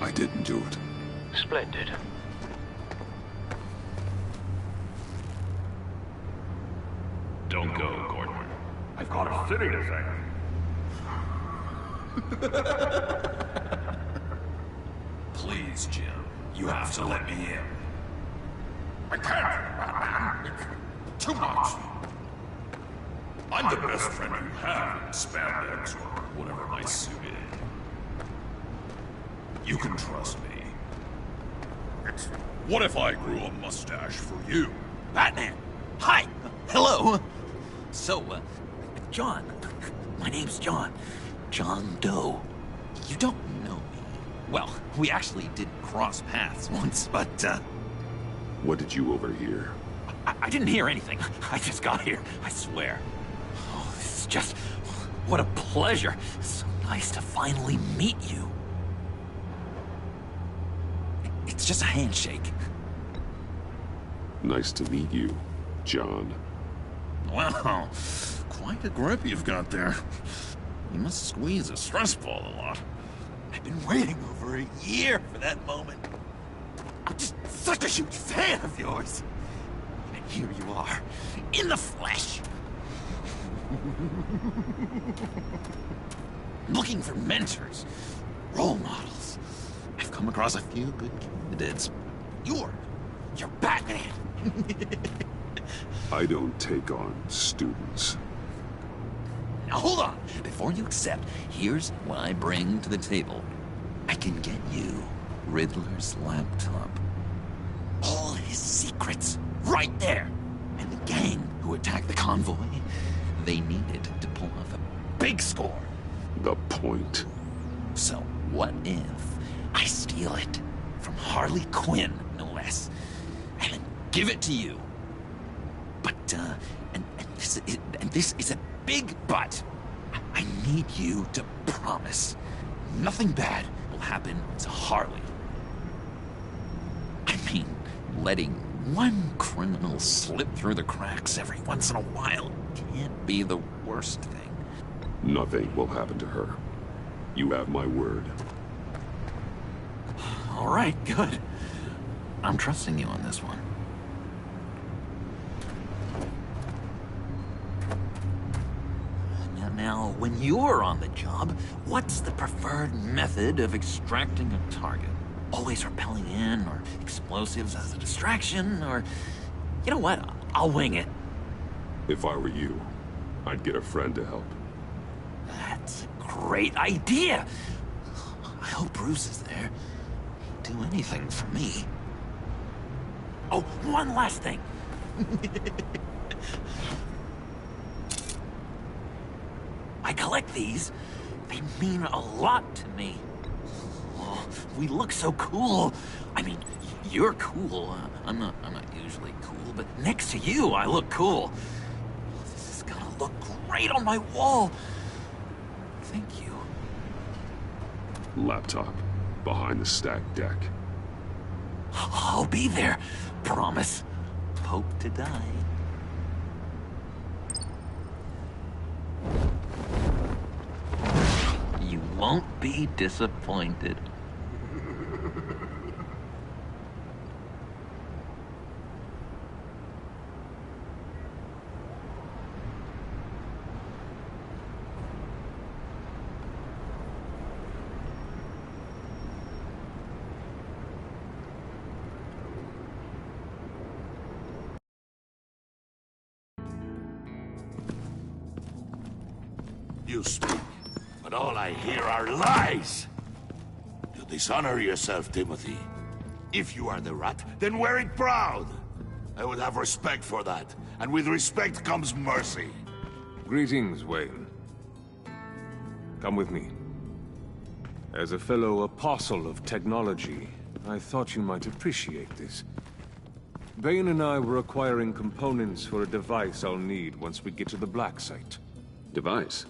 I didn't do it. Splendid. Don't go, Gordon. I've got a city to save. Please, Jim. You have to let me in. I can't, Batman. Too much. I'm the best friend you have in spandex or whatever my suit is. You can trust me. What if I grew a mustache for you? Batman! Hi! Hello! So, John. My name's John. John Doe. You don't know me. Well, we actually did cross paths once, but, What did you overhear? I didn't hear anything. I just got here, I swear. Oh, this is just... what a pleasure. So nice to finally meet you. It's just a handshake. Nice to meet you, John. Wow, quite a grip you've got there. You must squeeze a stress ball a lot. I've been waiting over a year for that moment. I'm just such a huge fan of yours. And here you are, in the flesh. Looking for mentors, role models. I've come across a few good candidates. You're Batman. I don't take on students. Now hold on. Before you accept, here's what I bring to the table. I can get you Riddler's laptop. All his secrets, right there. And the gang who attacked the convoy, they needed to pull off a big score. The point. So what if I steal it from Harley Quinn, no less, and then give it to you? But, and this is a big but. I need you to promise nothing bad will happen to Harley. I mean, letting one criminal slip through the cracks every once in a while can't be the worst thing. Nothing will happen to her. You have my word. All right, good. I'm trusting you on this one. Now, when you're on the job, what's the preferred method of extracting a target? Always rappelling in, or explosives as a distraction, or... You know what? I'll wing it. If I were you, I'd get a friend to help. That's a great idea! I hope Bruce is there. He'd do anything for me. Oh, one last thing! I collect these. They mean a lot to me. Oh, we look so cool. I mean, you're cool. I'm not usually cool, but next to you, I look cool. This is gonna look great on my wall. Thank you. Laptop. Behind the stacked deck. I'll be there. Promise. Hope to die. You won't be disappointed. You speak, but all I hear are lies! You dishonor yourself, Timothy. If you are the rat, then wear it proud! I would have respect for that, and with respect comes mercy. Greetings, Wayne. Come with me. As a fellow apostle of technology, I thought you might appreciate this. Bane and I were acquiring components for a device I'll need once we get to the Black Site. Device?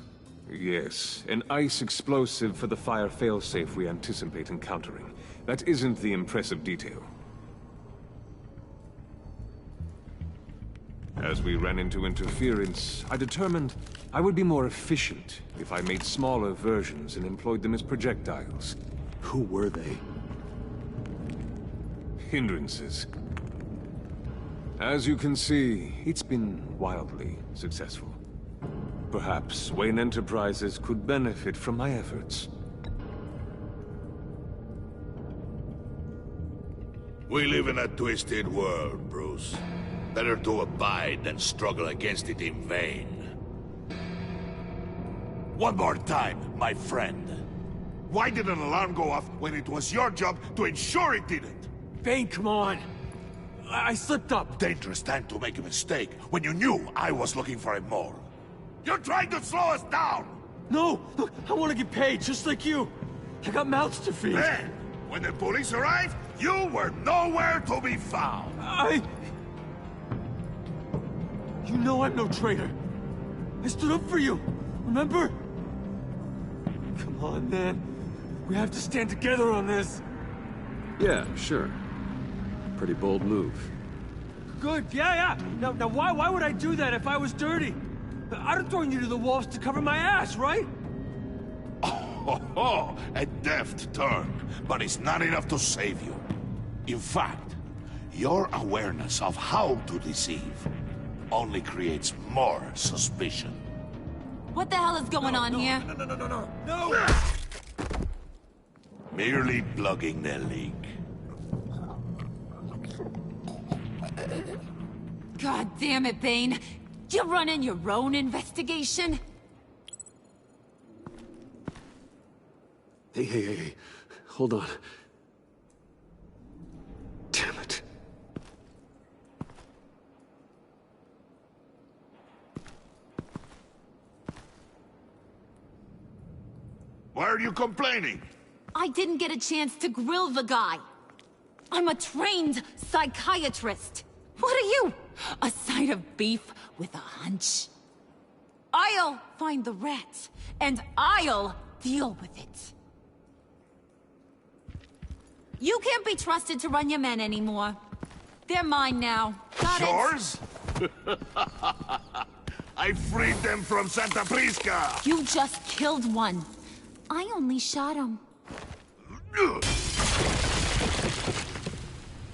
Yes, an ice explosive for the fire failsafe we anticipate encountering. That isn't the impressive detail. As we ran into interference, I determined I would be more efficient if I made smaller versions and employed them as projectiles. Who were they? Hindrances. As you can see, it's been wildly successful. Perhaps Wayne Enterprises could benefit from my efforts. We live in a twisted world, Bruce. Better to abide than struggle against it in vain. One more time, my friend. Why did an alarm go off when it was your job to ensure it didn't? Bane, come on! I slipped up! Dangerous time to make a mistake when you knew I was looking for a mole. You're trying to slow us down! No! Look, I want to get paid, just like you! I got mouths to feed! Then, when the police arrived, you were nowhere to be found! You know I'm no traitor! I stood up for you, remember? Come on, man. We have to stand together on this! Yeah, sure. Pretty bold move. Good, yeah. Now why would I do that if I was dirty? I'd have thrown you to the wolves to cover my ass, right? Oh, a deft turn, but it's not enough to save you. In fact, your awareness of how to deceive only creates more suspicion. What the hell is going on here? No! Merely plugging the leak. God damn it, Bane. You're running your own investigation? Hey. Hold on. Damn it. Why are you complaining? I didn't get a chance to grill the guy. I'm a trained psychiatrist. What are you? A side of beef with a hunch? I'll find the rat, and I'll deal with it. You can't be trusted to run your men anymore. They're mine now. Got it? Yours? I freed them from Santa Prisca! You just killed one. I only shot him.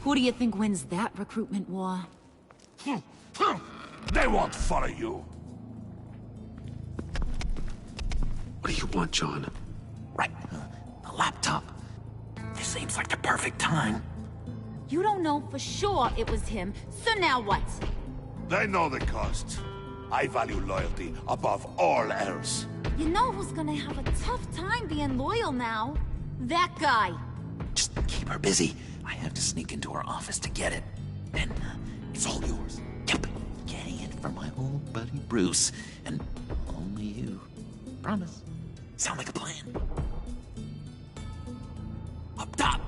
Who do you think wins that recruitment war? They won't follow you. What do you want, John? Right. The laptop. This seems like the perfect time. You don't know for sure it was him, so now what? They know the cost. I value loyalty above all else. You know who's gonna have a tough time being loyal now? That guy. Just keep her busy. I have to sneak into her office to get it. Then, it's all yours. Yep. Getting it for my old buddy Bruce. And only you. Promise. Sound like a plan? Up top.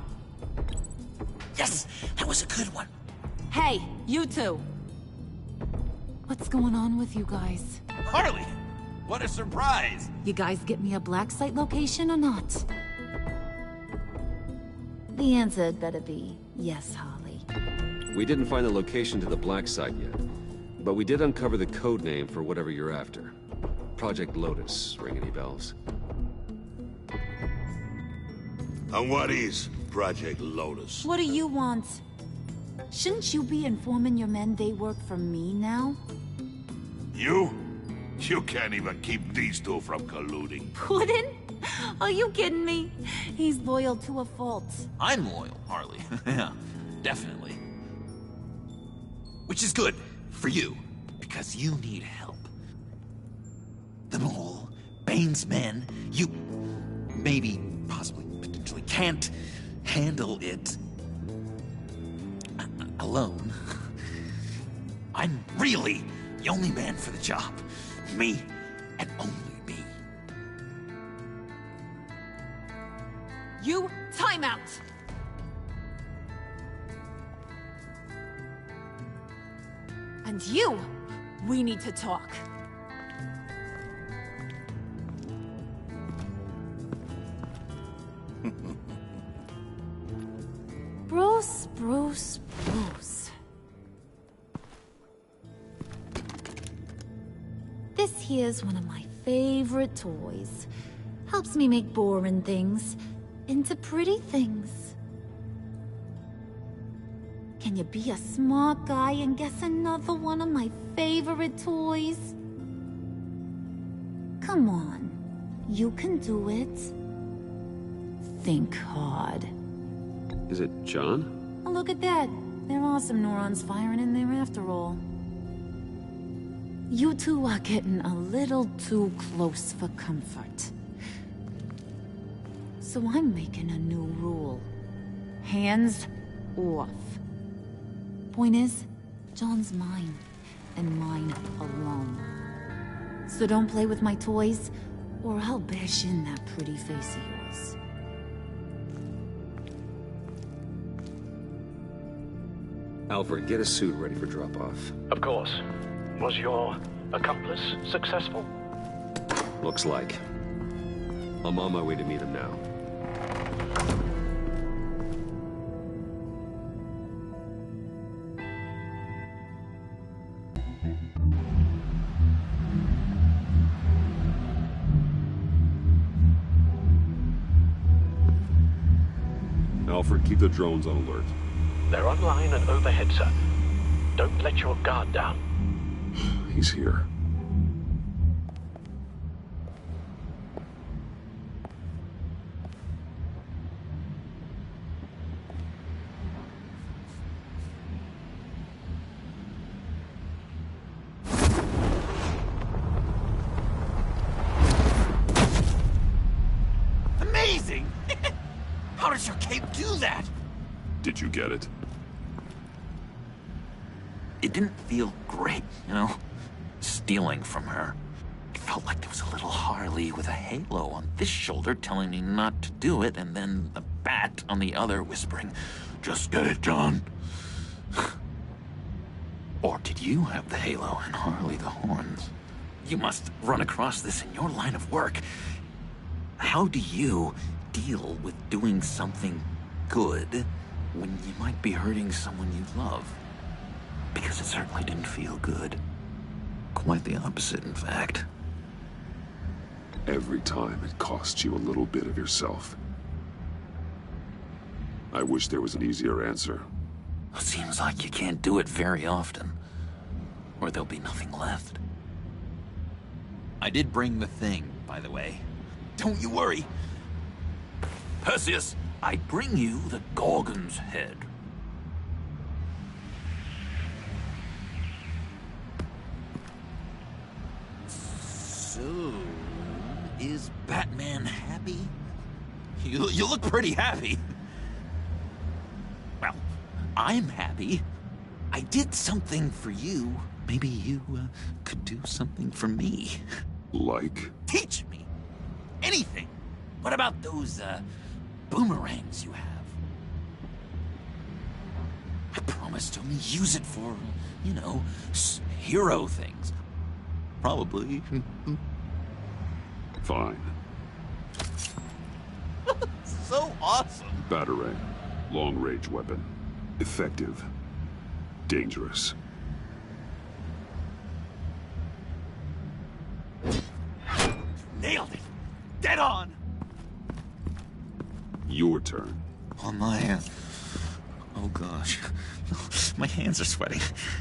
Yes, that was a good one. Hey, you two. What's going on with you guys? Harley! What a surprise! You guys get me a black site location or not? The answer had better be yes, Harley. We didn't find the location to the Black Site yet, but we did uncover the code name for whatever you're after. Project Lotus. Ring any bells? And what is Project Lotus? What do you want? Shouldn't you be informing your men they work for me now? You? You can't even keep these two from colluding. Puddin'? Are you kidding me? He's loyal to a fault. I'm loyal, Harley. Yeah, definitely. Which is good for you, because you need help. The Mole, Bane's men, you maybe, possibly, potentially can't handle it alone. I'm really the only man for the job. Me, and only me. You, time out! And you, we need to talk. Bruce. This here's one of my favorite toys. Helps me make boring things into pretty things. Can you be a smart guy and guess another one of my favorite toys? Come on, you can do it. Think hard. Is it John? Oh, look at that. There are some neurons firing in there after all. You two are getting a little too close for comfort. So I'm making a new rule. Hands off. Point is, John's mine, and mine alone. So don't play with my toys, or I'll bash in that pretty face of yours. Alfred, get a suit ready for drop-off. Of course. Was your accomplice successful? Looks like. I'm on my way to meet him now. Alfred, keep the drones on alert. They're online and overhead, sir. Don't let your guard down. He's here. Amazing! How does your cape do that? Did you get it? It didn't feel great, you know? Stealing from her. It felt like there was a little Harley with a halo on this shoulder telling me not to do it, and then a bat on the other whispering, "Just get it, John." Or did you have the halo and Harley the horns? You must run across this in your line of work. How do you deal with doing something good when you might be hurting someone you love? Because it certainly didn't feel good. Quite the opposite, in fact. Every time it costs you a little bit of yourself. I wish there was an easier answer. It seems like you can't do it very often, or there'll be nothing left. I did bring the thing, by the way. Don't you worry. Perseus, I bring you the Gorgon's head. So, is Batman happy? You look pretty happy. Well, I'm happy. I did something for you. Maybe you could do something for me. Like? Teach me. Anything. What about those boomerangs you have? I promised to only use it for, you know, hero things. Probably. Fine. So awesome. Batarang. Long-range weapon. Effective. Dangerous. Nailed it. Dead on. Your turn. On my oh gosh. My hands are sweating.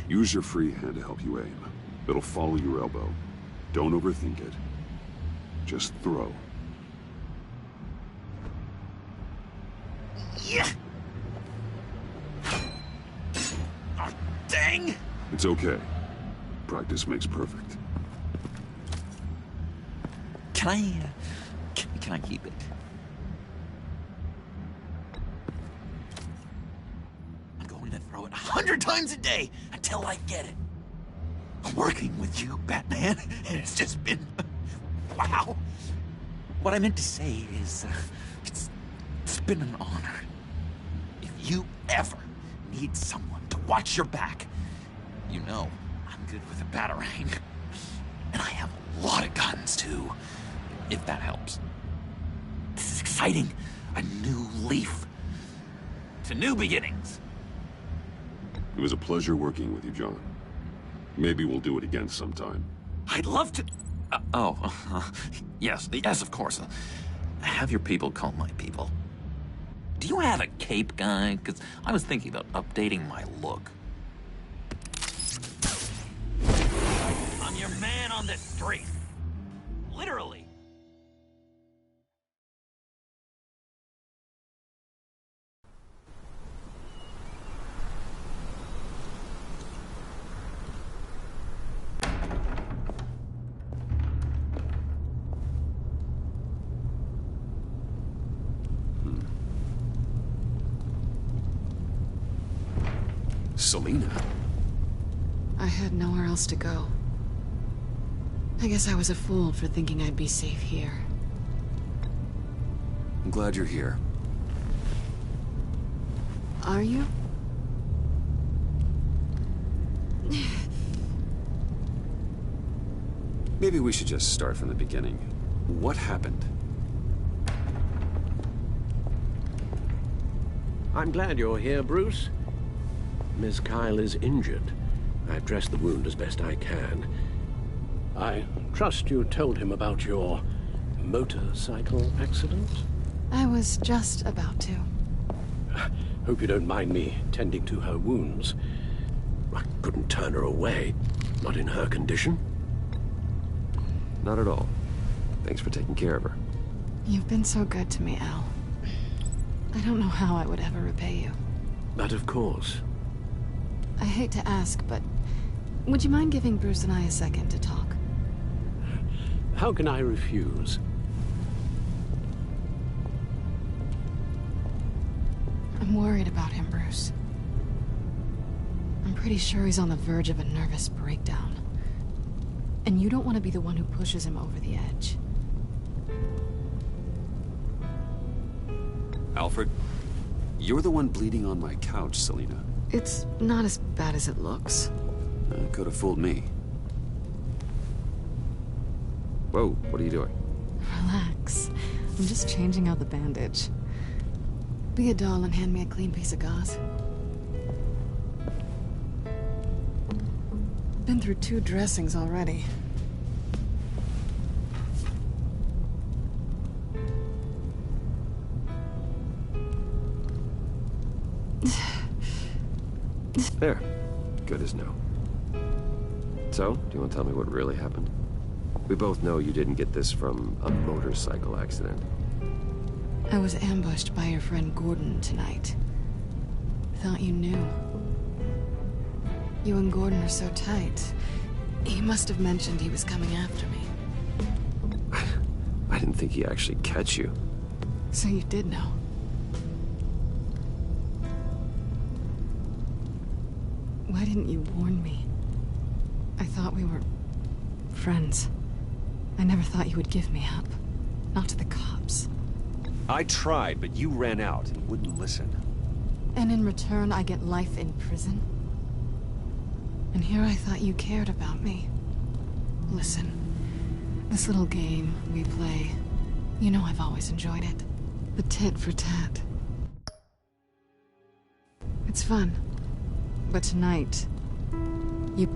Use your free hand to help you aim. It'll follow your elbow. Don't overthink it. Just throw. Yeah. Oh, dang. It's okay. Practice makes perfect. Can I keep it? I'm going to throw it 100 times a day until I get it. Working with you, Batman, it's just been... wow. What I meant to say is, it's been an honor. If you ever need someone to watch your back, you know good with a batarang. And I have a lot of guns, too. If that helps. This is exciting. A new leaf. To new beginnings. It was a pleasure working with you, John. Maybe we'll do it again sometime. I'd love to... yes, of course. Have your people call my people. Do you have a cape, guy? Because I was thinking about updating my look. I'm your man on the street. Literally. Selina? I had nowhere else to go. I guess I was a fool for thinking I'd be safe here. I'm glad you're here. Are you? Maybe we should just start from the beginning. What happened? I'm glad you're here, Bruce. Miss Kyle is injured. I've dressed the wound as best I can. I trust you told him about your motorcycle accident? I was just about to. Hope you don't mind me tending to her wounds. I couldn't turn her away, not in her condition. Not at all. Thanks for taking care of her. You've been so good to me, Al. I don't know how I would ever repay you. But of course. I hate to ask, but would you mind giving Bruce and I a second to talk? How can I refuse? I'm worried about him, Bruce. I'm pretty sure he's on the verge of a nervous breakdown. And you don't want to be the one who pushes him over the edge. Alfred, you're the one bleeding on my couch, Selina. It's not as bad as it looks. Could have fooled me. Whoa, what are you doing? Relax. I'm just changing out the bandage. Be a doll and hand me a clean piece of gauze. Been through 2 dressings already. There. Good as new. So, do you want to tell me what really happened? We both know you didn't get this from a motorcycle accident. I was ambushed by your friend Gordon tonight. Thought you knew. You and Gordon are so tight. He must have mentioned he was coming after me. I didn't think he'd actually catch you. So you did know. Why didn't you warn me? I thought we were friends. I never thought you would give me up. Not to the cops. I tried, but you ran out and wouldn't listen. And in return, I get life in prison? And here I thought you cared about me. Listen, this little game we play, you know I've always enjoyed it. The tit for tat. It's fun. But tonight, you...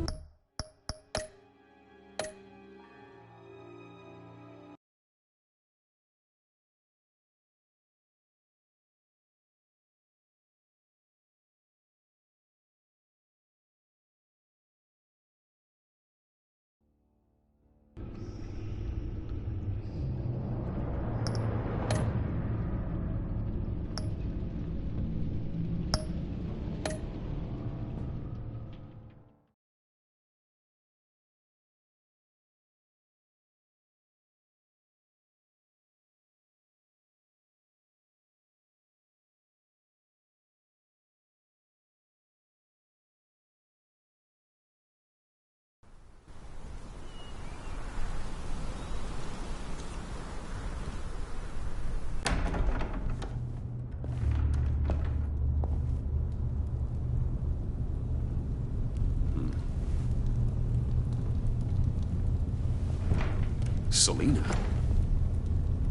Selina?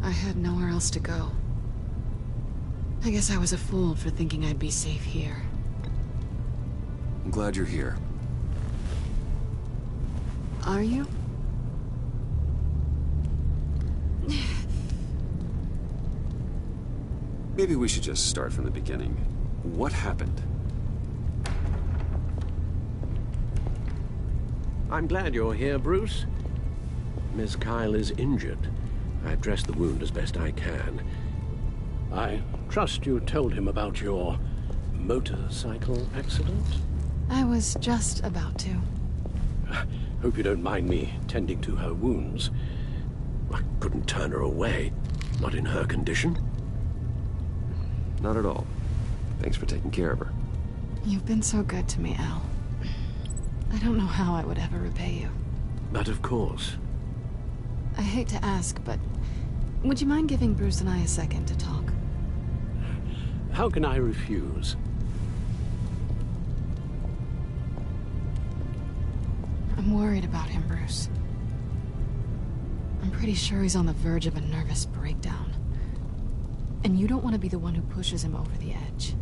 I had nowhere else to go. I guess I was a fool for thinking I'd be safe here. I'm glad you're here. Are you? Maybe we should just start from the beginning. What happened? I'm glad you're here, Bruce. Miss Kyle is injured. I've dressed the wound as best I can. I trust you told him about your motorcycle accident? I was just about to. Hope you don't mind me tending to her wounds. I couldn't turn her away, not in her condition. Not at all. Thanks for taking care of her. You've been so good to me, Al. I don't know how I would ever repay you. But of course. I hate to ask, but would you mind giving Bruce and I a second to talk? How can I refuse? I'm worried about him, Bruce. I'm pretty sure he's on the verge of a nervous breakdown. And you don't want to be the one who pushes him over the edge.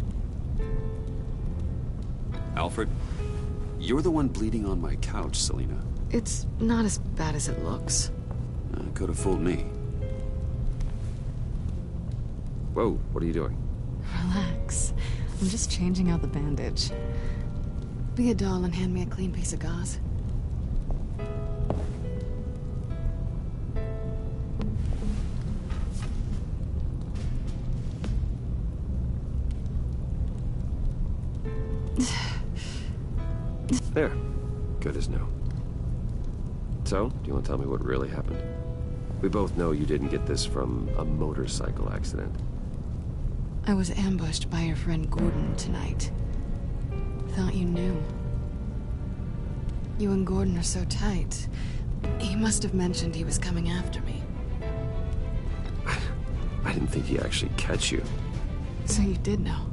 Alfred, you're the one bleeding on my couch, Selina. It's not as bad as it looks. Could have fooled me. Whoa, what are you doing? Relax. I'm just changing out the bandage. Be a doll and hand me a clean piece of gauze. There. Good as new. So, do you want to tell me what really happened? We both know you didn't get this from a motorcycle accident. I was ambushed by your friend Gordon tonight. Thought you knew. You and Gordon are so tight. He must have mentioned he was coming after me. I didn't think he'd actually catch you. So you did know.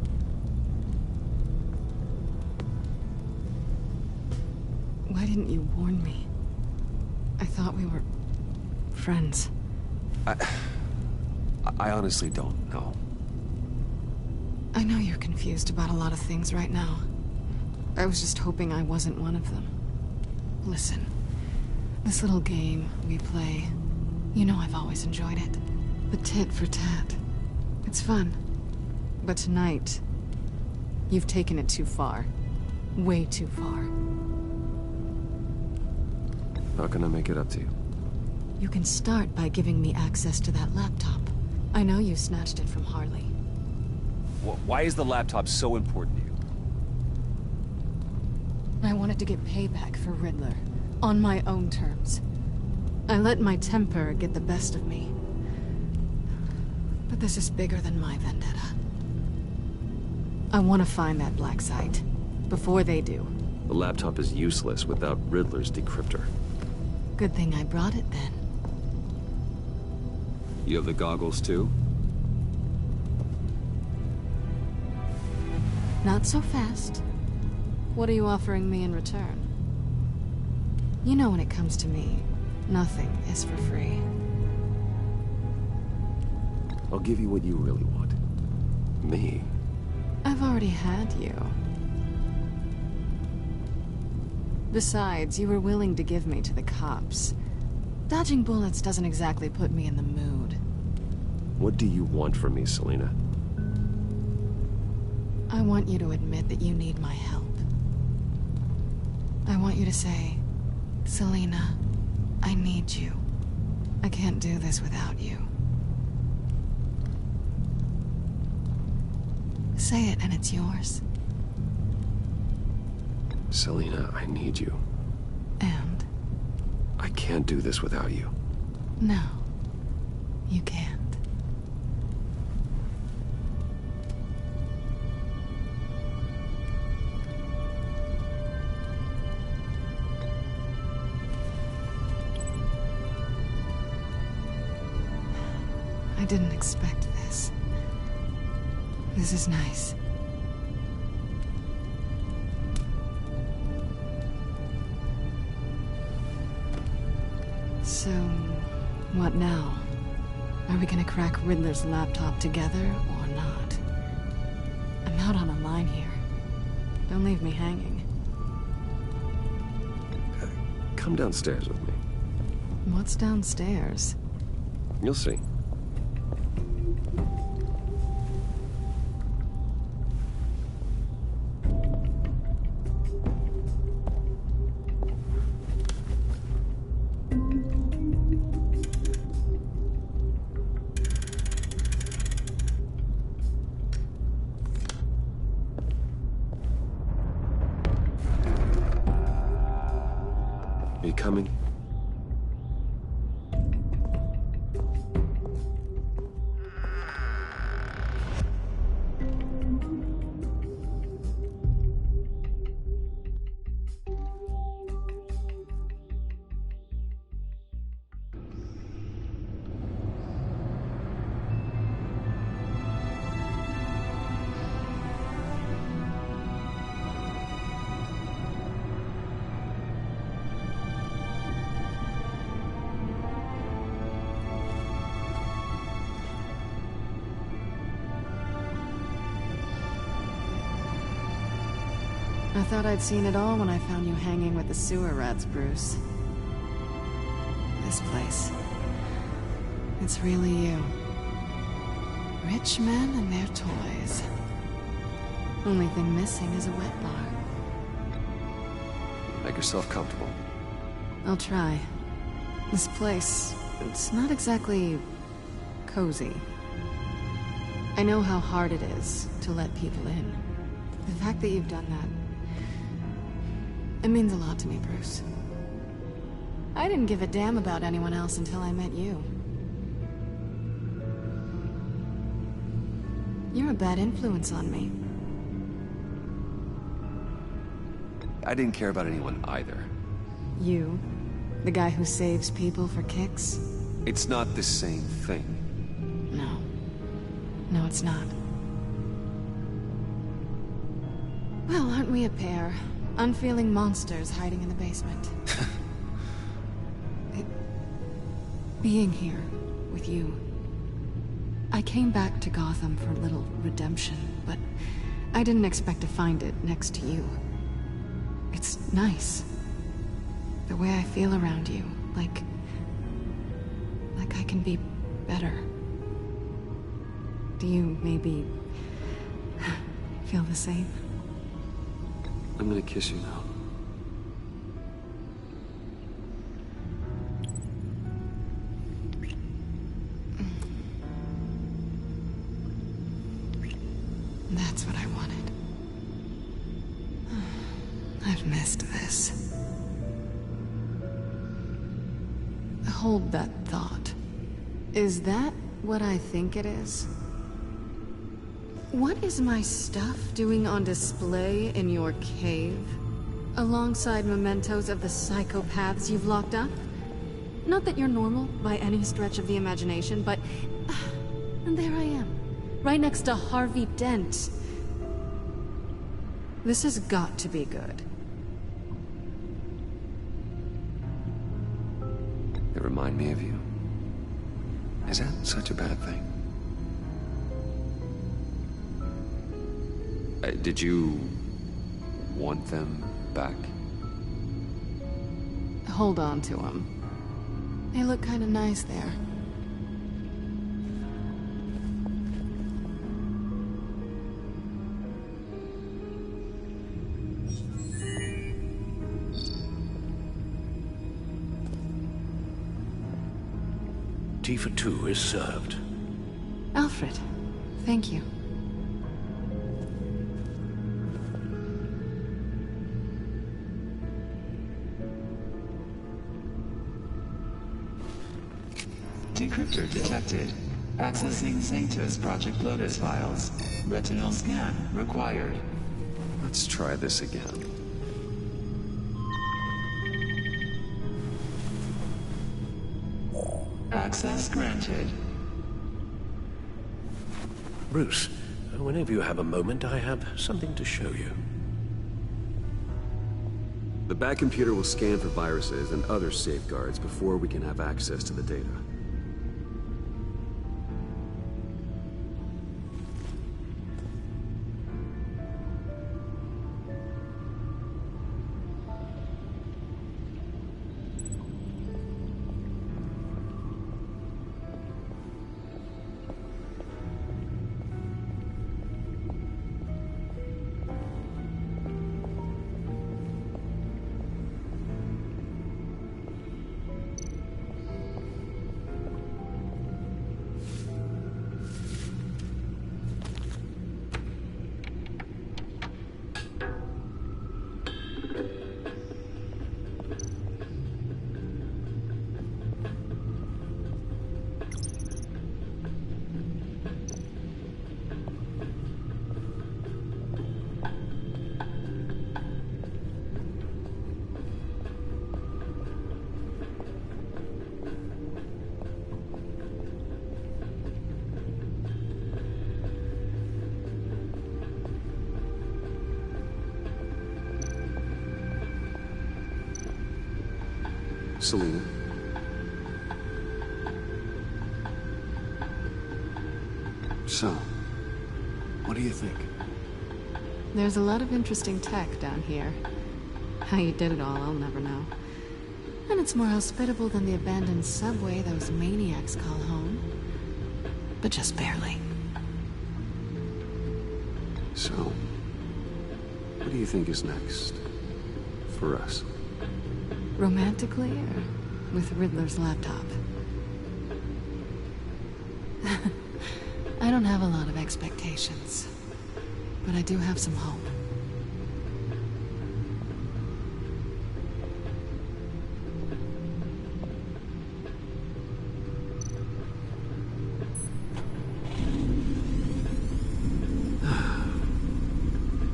Why didn't you warn me? I thought we were friends. I honestly don't know. I know you're confused about a lot of things right now. I was just hoping I wasn't one of them. Listen, this little game we play, you know I've always enjoyed it. The tit for tat. It's fun. But tonight, you've taken it too far. Way too far. How can I make it up to you? You can start by giving me access to that laptop. I know you snatched it from Harley. Why is the laptop so important to you? I wanted to get payback for Riddler. On my own terms. I let my temper get the best of me. But this is bigger than my vendetta. I want to find that black site. Before they do. The laptop is useless without Riddler's decryptor. Good thing I brought it then. You have the goggles too? Not so fast. What are you offering me in return? You know when it comes to me, nothing is for free. I'll give you what you really want. Me. I've already had you. Besides, you were willing to give me to the cops. Dodging bullets doesn't exactly put me in the mood. What do you want from me, Selina? I want you to admit that you need my help. I want you to say, Selina, I need you. I can't do this without you. Say it and it's yours. Selina, I need you. And? I can't do this without you. No, you can't. I didn't expect this. This is nice. So, What now? Are we gonna crack Riddler's laptop together, or not? I'm out on a line here. Don't leave me hanging. Come downstairs with me. What's downstairs? You'll see. Are you coming? I thought I'd seen it all when I found you hanging with the sewer rats, Bruce. This place. It's really you. Rich men and their toys. Only thing missing is a wet bar. Make yourself comfortable. I'll try. This place, it's not exactly cozy. I know how hard it is to let people in. The fact that you've done that, it means a lot to me, Bruce. I didn't give a damn about anyone else until I met you. You're a bad influence on me. I didn't care about anyone either. You? The guy who saves people for kicks? It's not the same thing. No. No, it's not. Well, aren't we a pair? Unfeeling monsters hiding in the basement. Being here with you. I came back to Gotham for a little redemption, but I didn't expect to find it next to you. It's nice. The way I feel around you, like I can be better. Do you maybe feel the same? I'm gonna kiss you now. That's what I wanted. I've missed this. Hold that thought. Is that what I think it is? What is my stuff doing on display in your cave? Alongside mementos of the psychopaths you've locked up? Not that you're normal by any stretch of the imagination, but... and there I am, right next to Harvey Dent. This has got to be good. They remind me of you. Is that such a bad thing? Did you want them back? Hold on to them. They look kind of nice there. Tea for two is served. Alfred, thank you. Decryptor detected. Accessing Sanctus Project Lotus files. Retinal scan required. Let's try this again. Access granted. Bruce, whenever you have a moment, I have something to show you. The back computer will scan for viruses and other safeguards before we can have access to the data. Selena. So, what do you think? There's a lot of interesting tech down here. How you did it all, I'll never know. And it's more hospitable than the abandoned subway those maniacs call home. But just barely. So, what do you think is next? For us? Romantically, or with Riddler's laptop? I don't have a lot of expectations. But I do have some hope.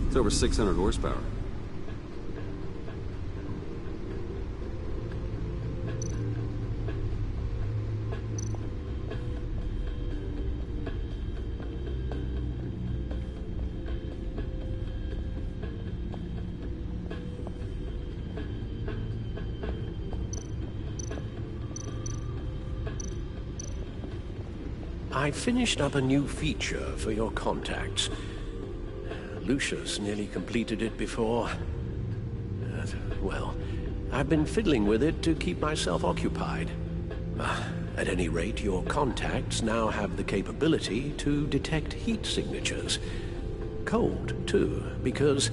It's over 600 horsepower. I finished up a new feature for your contacts. Lucius nearly completed it before. Well, I've been fiddling with it to keep myself occupied. At any rate, your contacts now have the capability to detect heat signatures. Cold, too, because,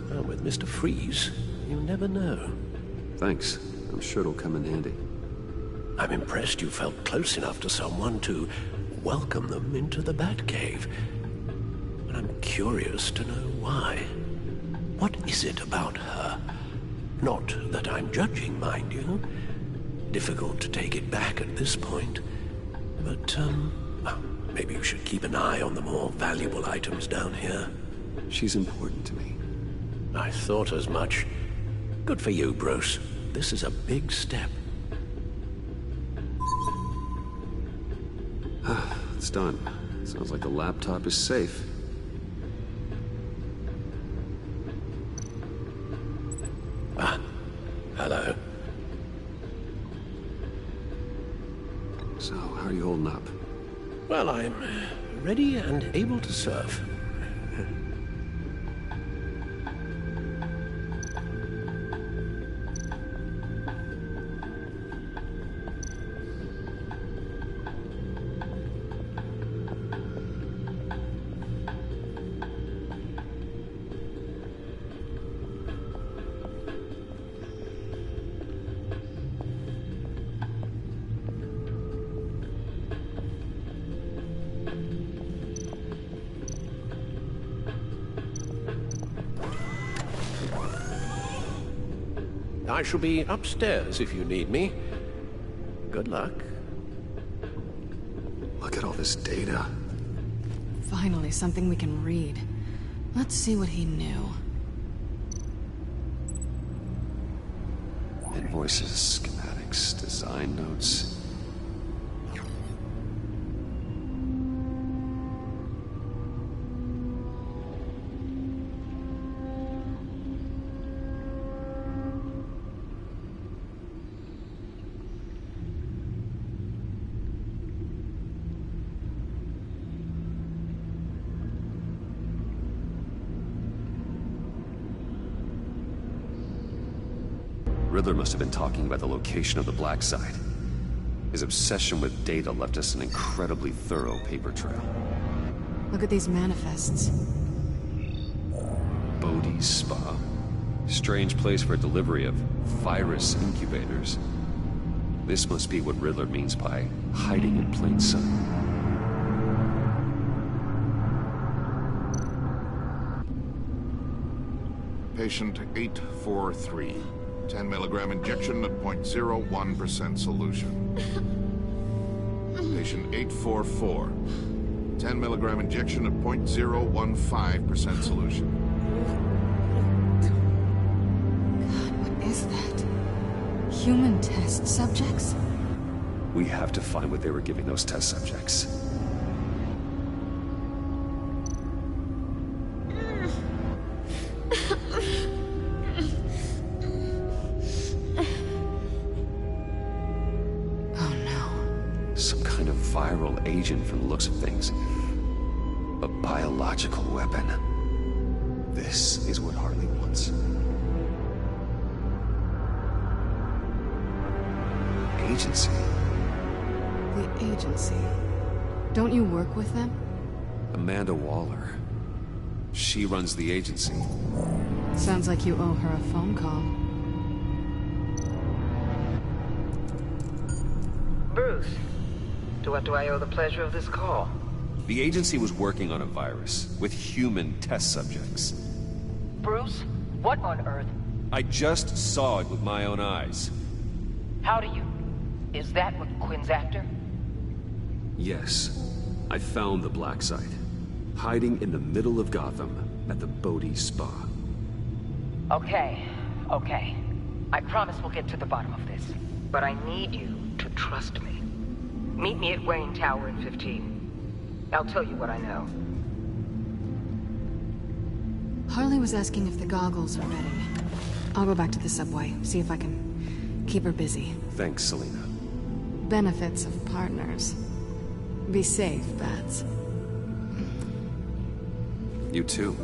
well, with Mr. Freeze, you never know. Thanks. I'm sure it'll come in handy. I'm impressed you felt close enough to someone to welcome them into the Batcave. But I'm curious to know why. What is it about her? Not that I'm judging, mind you. Difficult to take it back at this point. But, maybe you should keep an eye on the more valuable items down here. She's important to me. I thought as much. Good for you, Bruce. This is a big step. It's done. Sounds like the laptop is safe. Hello. So, how are you holding up? Well, I'm ready and able to serve. I shall be upstairs if you need me. Good luck. Look at all this data. Finally, something we can read. Let's see what he knew. Invoices, schematics, design notes. Riddler must have been talking about the location of the Black Site. His obsession with data left us an incredibly thorough paper trail. Look at these manifests. Bodhi's Spa. Strange place for delivery of virus incubators. This must be what Riddler means by hiding in plain sight. Patient 843. 10 milligram injection at 0.01% solution. Patient 844. 10 milligram injection at 0.015% solution. God, what is that? Human test subjects? We have to find what they were giving those test subjects. viral agent from the looks of things. A biological weapon. This is what Harley wants. Agency. The agency. Don't you work with them? Amanda Waller. She runs the agency. Sounds like you owe her a phone call. Bruce, to what do I owe the pleasure of this call? The agency was working on a virus with human test subjects. Bruce, what on earth? I just saw it with my own eyes. How do you... Is that what Quinn's after? Yes. I found the black site. Hiding in the middle of Gotham at the Bodhi Spa. Okay. I promise we'll get to the bottom of this. But I need you to trust me. Meet me at Wayne Tower in 15. I'll tell you what I know. Harley was asking if the goggles are ready. I'll go back to the subway, see if I can keep her busy. Thanks, Selina. Benefits of partners. Be safe, Bats. You too.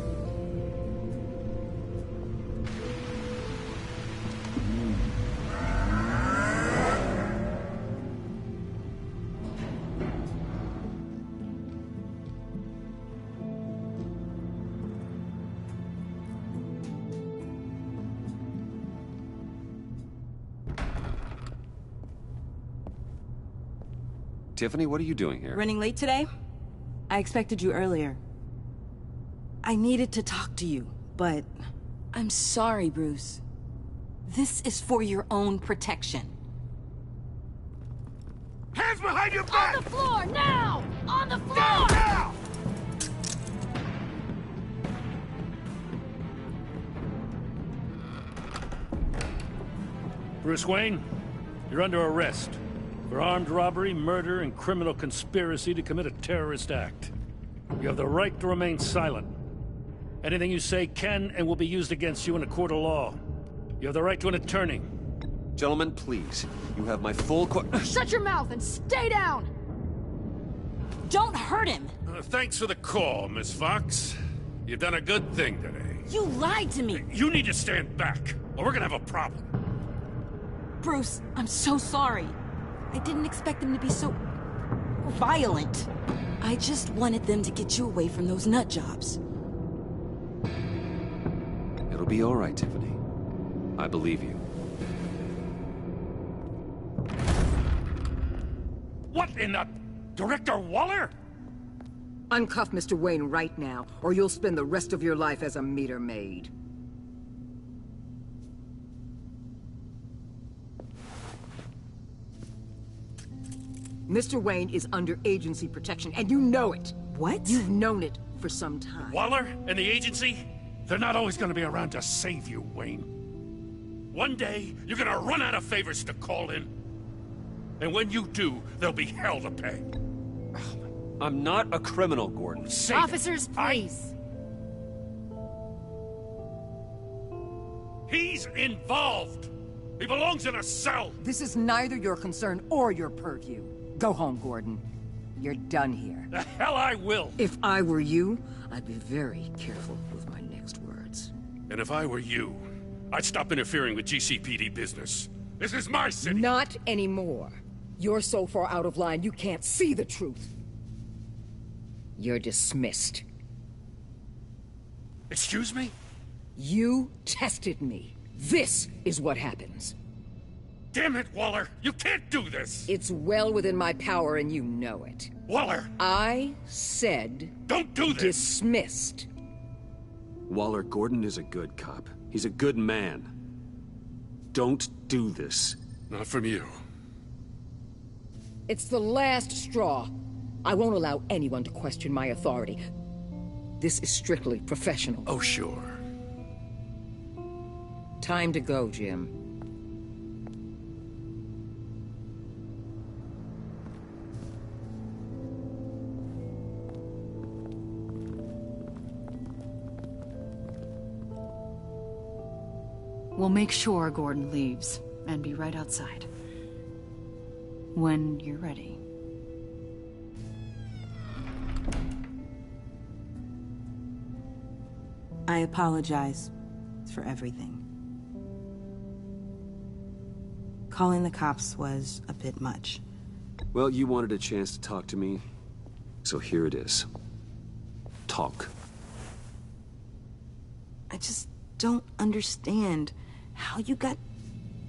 Tiffany, what are you doing here? Running late today? I expected you earlier. I needed to talk to you, but... I'm sorry, Bruce. This is for your own protection. Hands behind your back! On the floor, now! On the floor! Now! Bruce Wayne, you're under arrest for armed robbery, murder, and criminal conspiracy to commit a terrorist act. You have the right to remain silent. Anything you say can and will be used against you in a court of law. You have the right to an attorney. Gentlemen, please. You have my full Shut your mouth and stay down! Don't hurt him! Thanks for the call, Miss Fox. You've done a good thing today. You lied to me! You need to stand back, or we're gonna have a problem. Bruce, I'm so sorry. I didn't expect them to be so... violent. I just wanted them to get you away from those nut jobs. It'll be all right, Tiffany. I believe you. What in the... Director Waller? Uncuff Mr. Wayne right now, or you'll spend the rest of your life as a meter maid. Mr. Wayne is under agency protection, and you know it. What? You've known it for some time. Waller and the agency? They're not always gonna be around to save you, Wayne. One day, you're gonna run out of favors to call in. And when you do, there'll be hell to pay. I'm not a criminal, Gordon. Officers, please. He's involved. He belongs in a cell. This is neither your concern or your purview. Go home, Gordon. You're done here. The hell I will. If I were you, I'd be very careful with my next words. And if I were you, I'd stop interfering with GCPD business. This is my city. Not anymore. You're so far out of line, you can't see the truth. You're dismissed. Excuse me? You tested me. This is what happens. Damn it, Waller! You can't do this! It's well within my power and you know it. Waller! I said... Don't do this! Dismissed. Waller, Gordon is a good cop. He's a good man. Don't do this. Not from you. It's the last straw. I won't allow anyone to question my authority. This is strictly professional. Oh, sure. Time to go, Jim. We'll make sure Gordon leaves, and be right outside. When you're ready. I apologize for everything. Calling the cops was a bit much. Well, you wanted a chance to talk to me, so here it is. Talk. I just don't understand how you got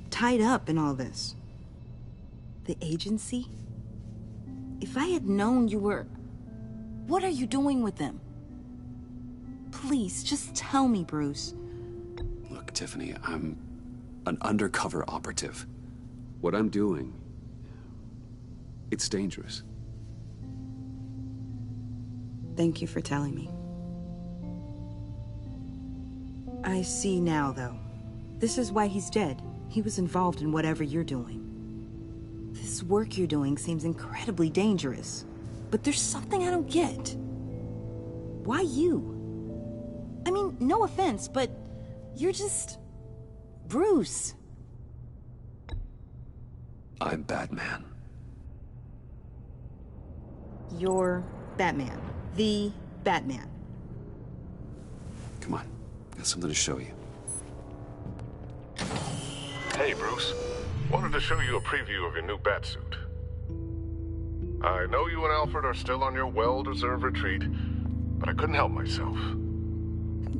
tied up in all this. The agency? If I had known you were... What are you doing with them? Please, just tell me, Bruce. Look, Tiffany, I'm an undercover operative. What I'm doing, it's dangerous. Thank you for telling me. I see now, though. This is why he's dead. He was involved in whatever you're doing. This work you're doing seems incredibly dangerous. But there's something I don't get. Why you? I mean, no offense, but you're just... Bruce. I'm Batman. You're Batman. The Batman. Come on, got something to show you. Hey, Bruce. Wanted to show you a preview of your new Batsuit. I know you and Alfred are still on your well-deserved retreat, but I couldn't help myself.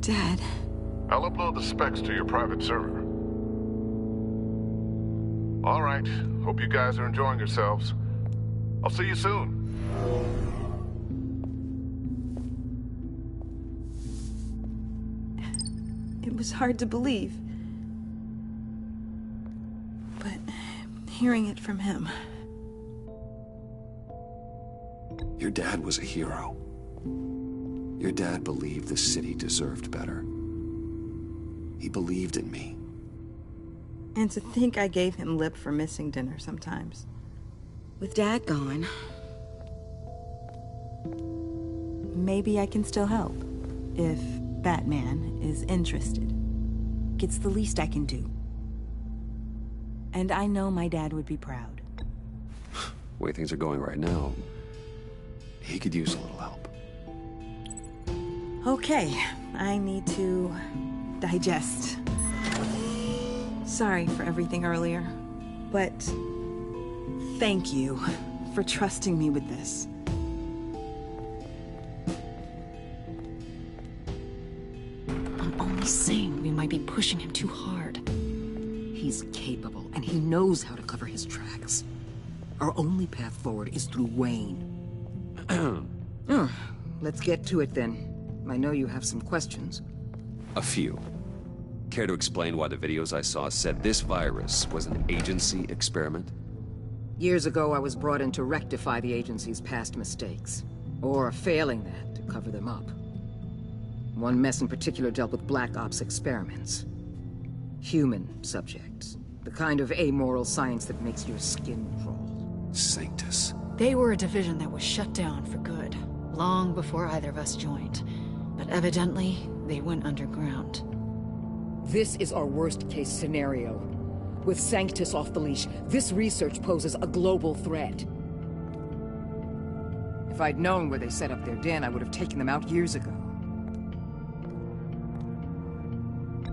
Dad. I'll upload the specs to your private server. All right. Hope you guys are enjoying yourselves. I'll see you soon. It was hard to believe. But hearing it from him... Your dad was a hero. Your dad believed the city deserved better. He believed in me. And to think I gave him lip for missing dinner sometimes. With Dad gone... Maybe I can still help. If Batman is interested. It's the least I can do. And I know my dad would be proud. The way things are going right now, he could use a little help. Okay, I need to digest. Sorry for everything earlier, but thank you for trusting me with this. I'm only saying we might be pushing him too hard. He's capable, and he knows how to cover his tracks. Our only path forward is through Wayne. Let's get to it then. I know you have some questions. A few. Care to explain why the videos I saw said this virus was an agency experiment? Years ago, I was brought in to rectify the agency's past mistakes. Or, failing that, to cover them up. One mess in particular dealt with Black Ops experiments. Human subjects. The kind of amoral science that makes your skin crawl. Sanctus. They were a division that was shut down for good, long before either of us joined. But evidently, they went underground. This is our worst-case scenario. With Sanctus off the leash, this research poses a global threat. If I'd known where they set up their den, I would have taken them out years ago.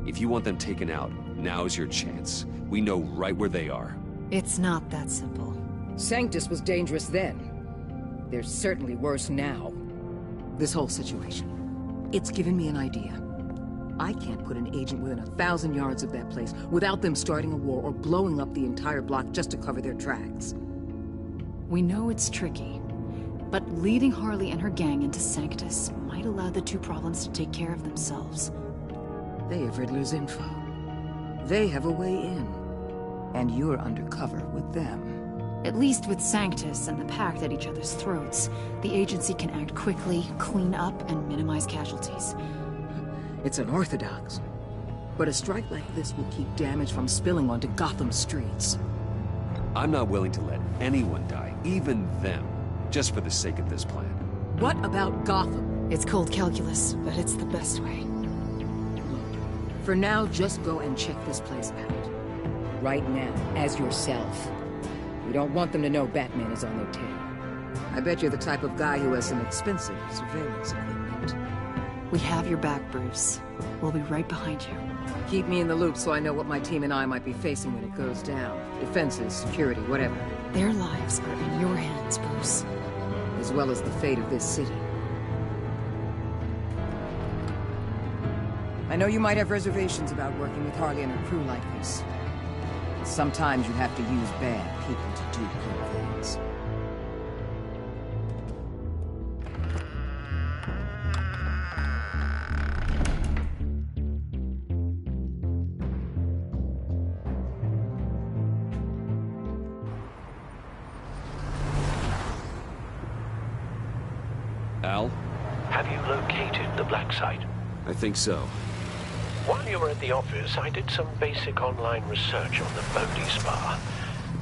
If you want them taken out, now's your chance. We know right where they are. It's not that simple. Sanctus was dangerous then. They're certainly worse now. This whole situation, it's given me an idea. I can't put an agent within 1,000 yards of that place without them starting a war or blowing up the entire block just to cover their tracks. We know it's tricky, but leading Harley and her gang into Sanctus might allow the two problems to take care of themselves. They have Riddler's info. They have a way in. And you're undercover with them. At least with Sanctus and the Pact at each other's throats, the agency can act quickly, clean up, and minimize casualties. It's unorthodox. But a strike like this will keep damage from spilling onto Gotham streets. I'm not willing to let anyone die, even them, just for the sake of this plan. What about Gotham? It's cold calculus, but it's the best way. For now, just go and check this place out. Right now, as yourself. We don't want them to know Batman is on their tail. I bet you're the type of guy who has some expensive surveillance equipment. We have your back, Bruce. We'll be right behind you. Keep me in the loop so I know what my team and I might be facing when it goes down. Defenses, security, whatever. Their lives are in your hands, Bruce. As well as the fate of this city. I know you might have reservations about working with Harley and her crew like this. Sometimes you have to use bad people to do good things. Al? Have you located the black site? I think so. While you were at the office, I did some basic online research on the Bodhi Spa.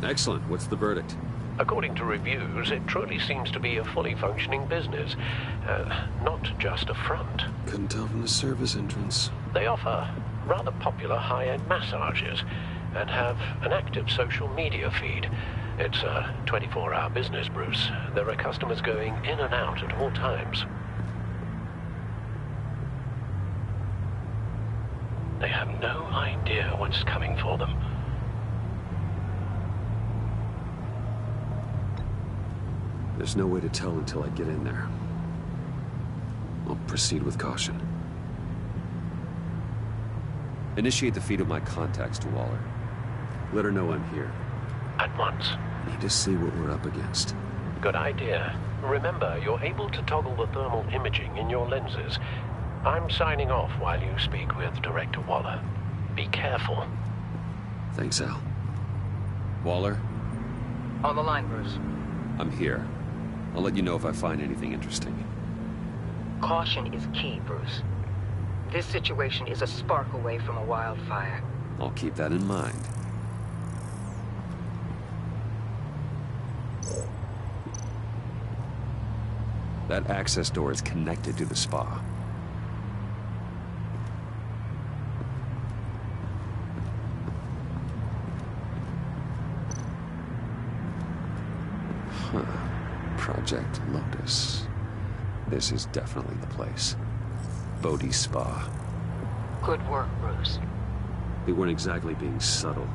Excellent. What's the verdict? According to reviews, it truly seems to be a fully functioning business, not just a front. Couldn't tell from the service entrance. They offer rather popular high-end massages and have an active social media feed. It's a 24-hour business, Bruce. There are customers going in and out at all times. They have no idea what's coming for them. There's no way to tell until I get in there. I'll proceed with caution. Initiate the feed of my contacts to Waller. Let her know I'm here. At once. Need to see what we're up against. Good idea. Remember, you're able to toggle the thermal imaging in your lenses. I'm signing off while you speak with Director Waller. Be careful. Thanks, Al. Waller? On the line, Bruce. I'm here. I'll let you know if I find anything interesting. Caution is key, Bruce. This situation is a spark away from a wildfire. I'll keep that in mind. That access door is connected to the spa. Huh. Project Lotus. This is definitely the place. Bodhi Spa. Good work, Bruce. They weren't exactly being subtle.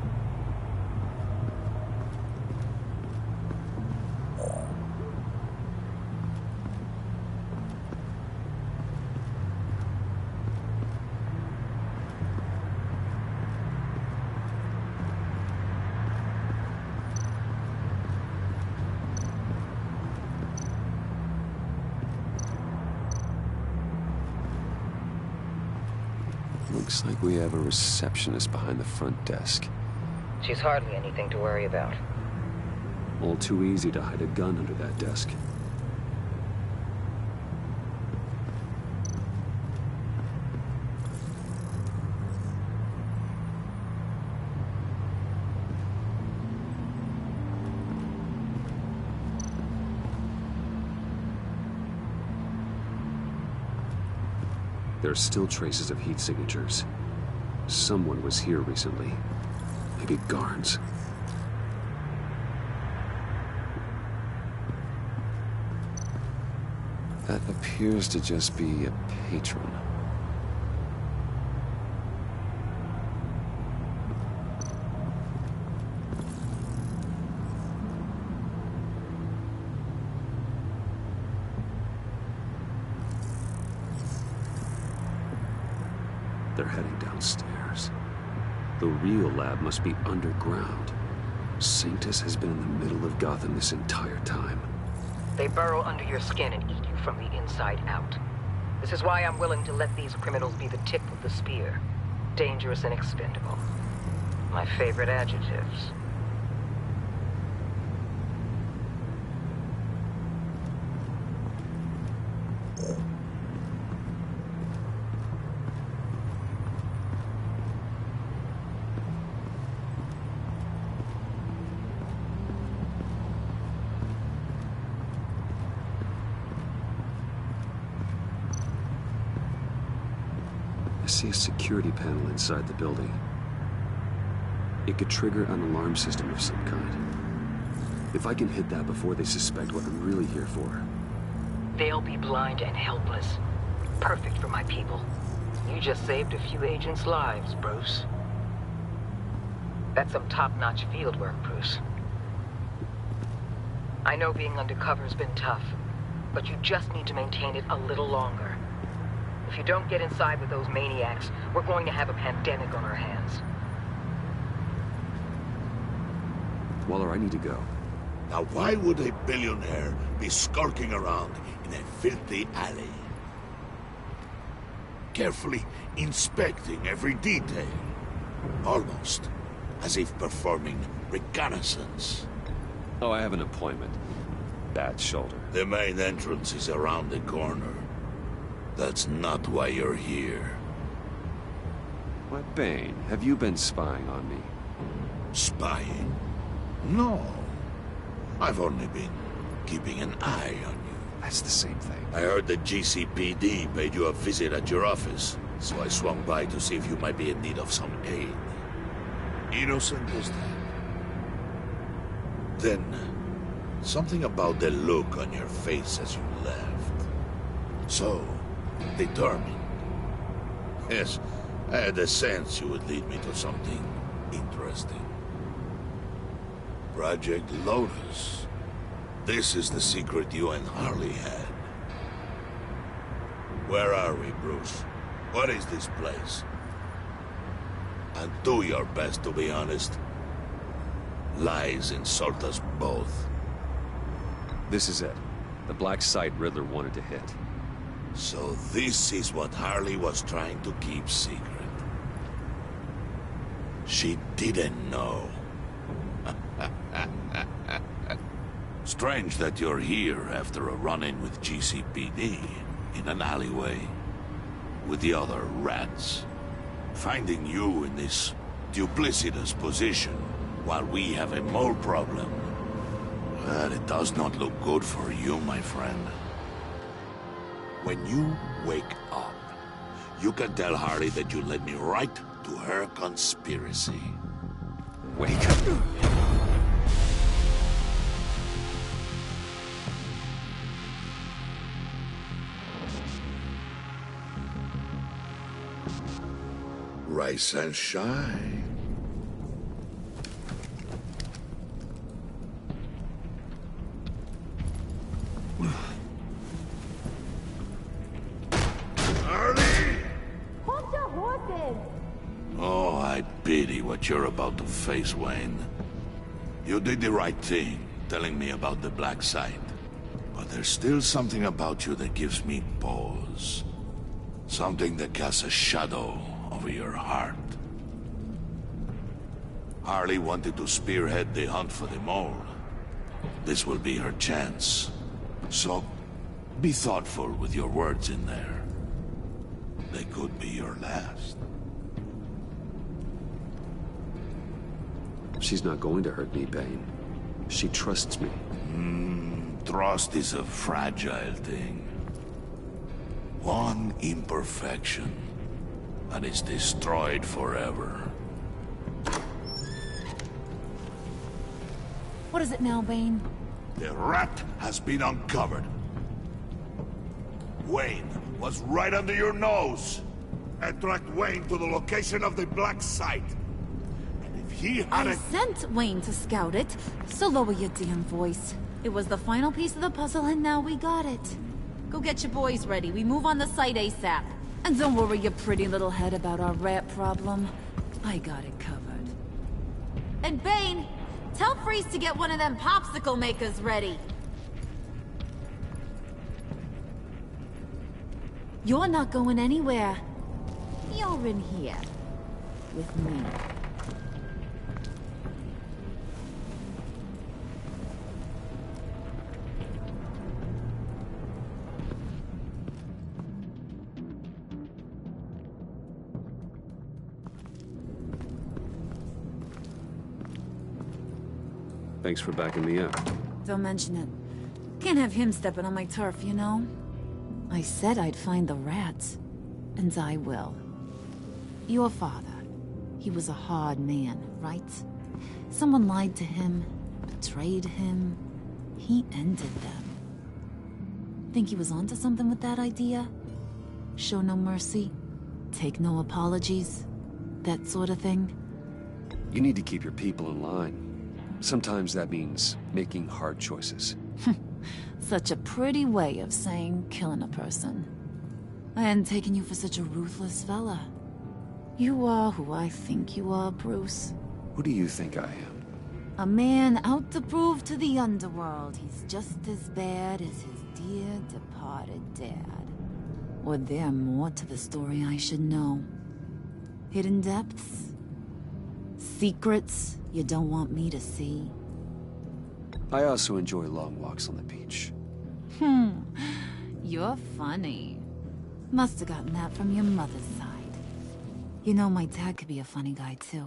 Looks like we have a receptionist behind the front desk. She's hardly anything to worry about. All too easy to hide a gun under that desk. There are still traces of heat signatures. Someone was here recently. Maybe guards. That appears to just be a patron. They're heading downstairs. The real lab must be underground. Sanctus has been in the middle of Gotham this entire time. They burrow under your skin and eat you from the inside out. This is why I'm willing to let these criminals be the tip of the spear. Dangerous and expendable. My favorite adjectives. I see a security panel inside the building. It could trigger an alarm system of some kind. If I can hit that before they suspect what I'm really here for. They'll be blind and helpless. Perfect for my people. You just saved a few agents' lives, Bruce. That's some top-notch field work, Bruce. I know being undercover's been tough, but you just need to maintain it a little longer. If you don't get inside with those maniacs, we're going to have a pandemic on our hands. Waller, I need to go. Now why would a billionaire be skulking around in a filthy alley? Carefully inspecting every detail. Almost as if performing reconnaissance. Oh, I have an appointment. Bad shoulder. The main entrance is around the corner. That's not why you're here. Why, Bane, have you been spying on me? Spying? No. I've only been keeping an eye on you. That's the same thing. I heard the GCPD paid you a visit at your office, so I swung by to see if you might be in need of some aid. Innocent as that. Then, something about the look on your face as you left. So determined. Yes, I had a sense you would lead me to something interesting. Project Lotus. This is the secret you and Harley had. Where are we, Bruce? What is this place? And do your best to be honest. Lies insult us both. This is it. The black site Riddler wanted to hit. So this is what Harley was trying to keep secret. She didn't know. Strange that you're here after a run-in with GCPD in an alleyway with the other rats. Finding you in this duplicitous position while we have a mole problem. Well, it does not look good for you, my friend. When you wake up, you can tell Harley that you led me right to her conspiracy. Wake up. Rise and shine. Oh, I pity what you're about to face, Wayne. You did the right thing, telling me about the black site. But there's still something about you that gives me pause. Something that casts a shadow over your heart. Harley wanted to spearhead the hunt for the mole. This will be her chance. So, be thoughtful with your words in there. They could be your last. She's not going to hurt me, Bane. She trusts me. Trust is a fragile thing. One imperfection, and it's destroyed forever. What is it now, Bane? The rat has been uncovered. Wayne was right under your nose. I tracked Wayne to the location of the black site. And if he I hadn't... sent Wayne to scout it, so lower your damn voice. It was the final piece of the puzzle, and now we got it. Go get your boys ready. We move on the site ASAP. And don't worry your pretty little head about our rat problem. I got it covered. And Bane, tell Freeze to get one of them popsicle makers ready. You're not going anywhere. You're in here. With me. Thanks for backing me up. Don't mention it. Can't have him stepping on my turf, you know? I said I'd find the rats. And I will. Your father. He was a hard man, right? Someone lied to him, betrayed him. He ended them. Think he was onto something with that idea? Show no mercy, take no apologies, that sort of thing. You need to keep your people in line. Sometimes that means making hard choices. Such a pretty way of saying killing a person. I hadn't taken you for such a ruthless fella. You are who I think you are, Bruce. Who do you think I am? A man out to prove to the underworld he's just as bad as his dear departed dad. Or there more to the story I should know? Hidden depths? Secrets you don't want me to see? I also enjoy long walks on the beach. You're funny. Must have gotten that from your mother's side. You know, my dad could be a funny guy, too.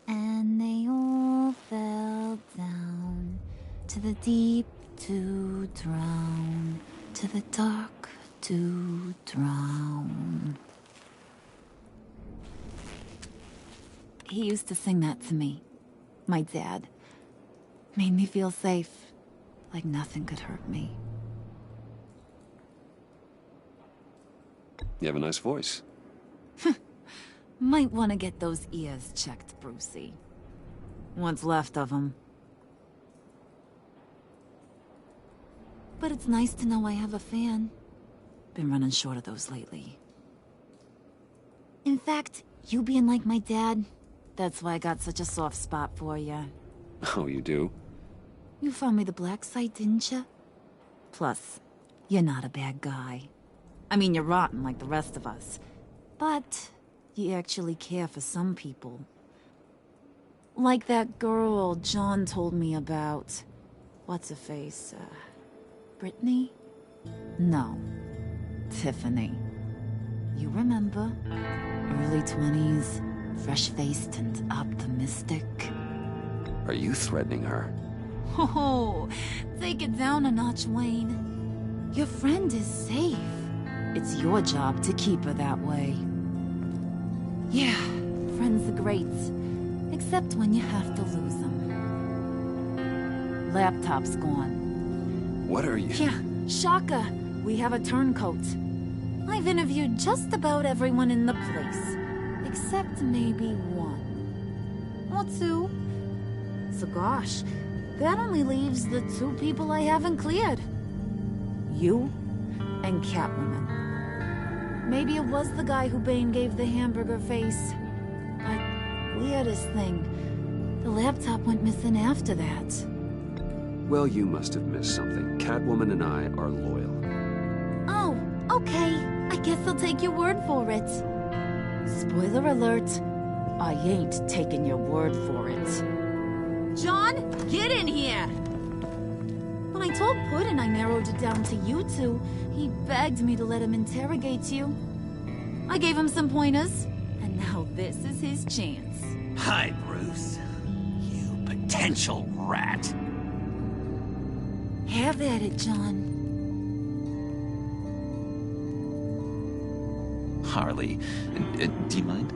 And they all fell down to the deep to drown, to the dark to drown. He used to sing that to me. My dad. Made me feel safe. Like nothing could hurt me. You have a nice voice. Might want to get those ears checked, Brucey. What's left of them. But it's nice to know I have a fan. Been running short of those lately. In fact, you being like my dad, that's why I got such a soft spot for you. Oh, you do? You found me the black site, didn't you? Plus, you're not a bad guy. I mean, you're rotten like the rest of us. But you actually care for some people. Like that girl John told me about. What's her face? Brittany? No. Tiffany. You remember? Early 20s, fresh-faced and optimistic. Are you threatening her? Oh, take it down a notch, Wayne. Your friend is safe. It's your job to keep her that way. Yeah, friends are great. Except when you have to lose them. Laptop's gone. What are you? Yeah, shocker. We have a turncoat. I've interviewed just about everyone in the place. Except maybe one. Or two. So gosh, that only leaves the two people I haven't cleared. You and Catwoman. Maybe it was the guy who Bane gave the hamburger face. But weirdest thing, the laptop went missing after that. Well, you must have missed something. Catwoman and I are loyal. Oh, okay. I guess I'll take your word for it. Spoiler alert, I ain't taking your word for it. John, get in here! When I told Puddin' I narrowed it down to you two, he begged me to let him interrogate you. I gave him some pointers, and now this is his chance. Hi, Bruce. You potential rat. Have at it, John. Harley, do you mind?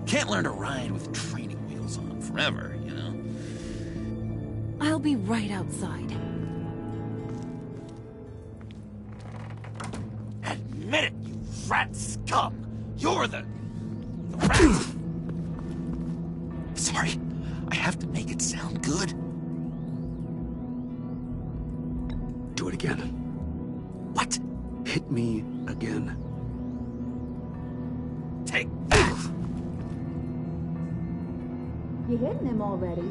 Can't learn to ride with training wheels on forever, you know? I'll be right outside. Admit it, you rat scum! You're the rat! Sorry, I have to make it sound good. Do it again. What? Hit me again. Take that! You're hitting him already.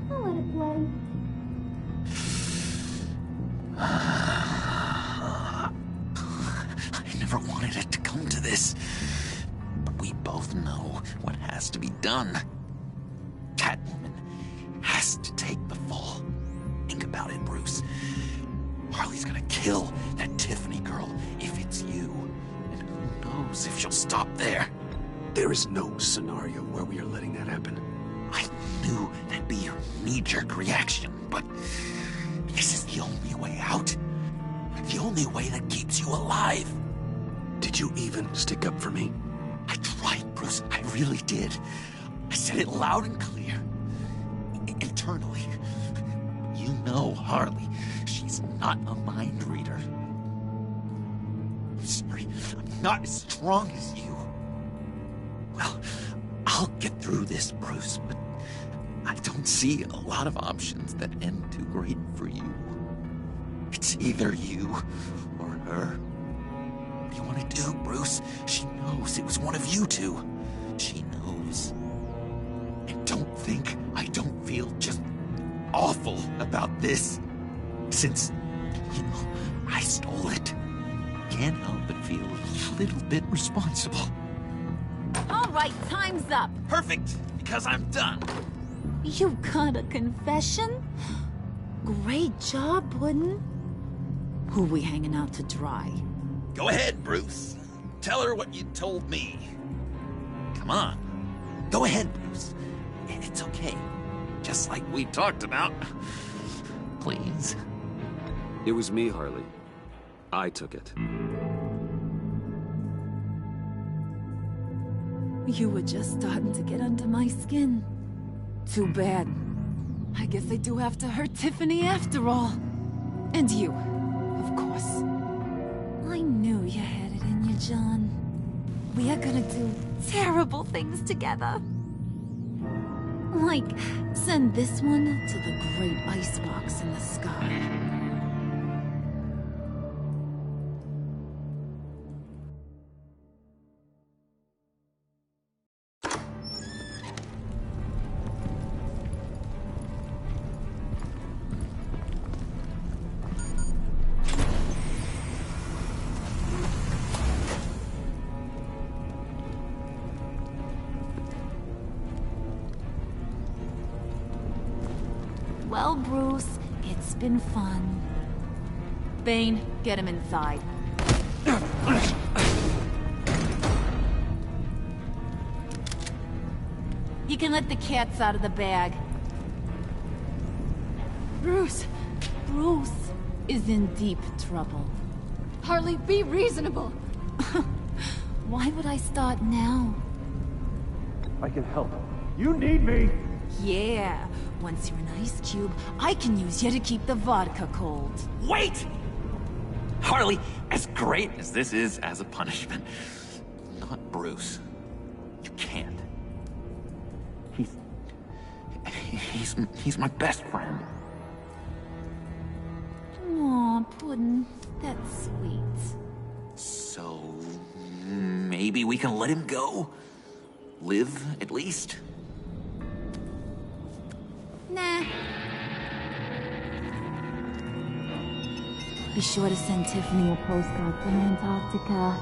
I'll let it play. I never wanted it to come to this. But we both know what has to be done. Catwoman has to take the fall. Think about it, Bruce. Harley's gonna kill that Tiffany girl if it's you. And who knows if she'll stop there. There is no scenario where we are letting that happen. I knew that'd be your knee-jerk reaction, but this is the only way out. The only way that keeps you alive. Did you even stick up for me? I tried, Bruce. I really did. I said it loud and clear. Internally. You know Harley. She's not a mind reader. I'm sorry. I'm not as strong as you. Well, I'll get through this, Bruce, but I don't see a lot of options that end too great for you. It's either you or her. What do you want to do, Bruce? She knows it was one of you two. She knows. And don't think I don't feel just awful about this. Since, I stole it. Can't help but feel a little bit responsible. All right, time's up. Perfect, because I'm done. You got a confession? Great job, Puddin'. Who we hanging out to dry? Go ahead, Bruce. Tell her what you told me. Come on. Go ahead, Bruce. It's okay. Just like we talked about. Please. It was me, Harley. I took it. You were just starting to get under my skin. Too bad. I guess I do have to hurt Tiffany after all. And you, of course. I knew you had it in you, John. We are gonna do terrible things together. Like, send this one to the great icebox in the sky. Well, Bruce, it's been fun. Bane, get him inside. You can let the cats out of the bag. Bruce! Bruce is in deep trouble. Harley, be reasonable! Why would I start now? I can help. You need me! Yeah, once you're an ice cube, I can use you to keep the vodka cold. Wait! Harley, as great as this is as a punishment, not Bruce. You can't. He's my best friend. Aw, Puddin', that's sweet. So, maybe we can let him go? Live, at least? Nah. Be sure to send Tiffany a postcard from Antarctica.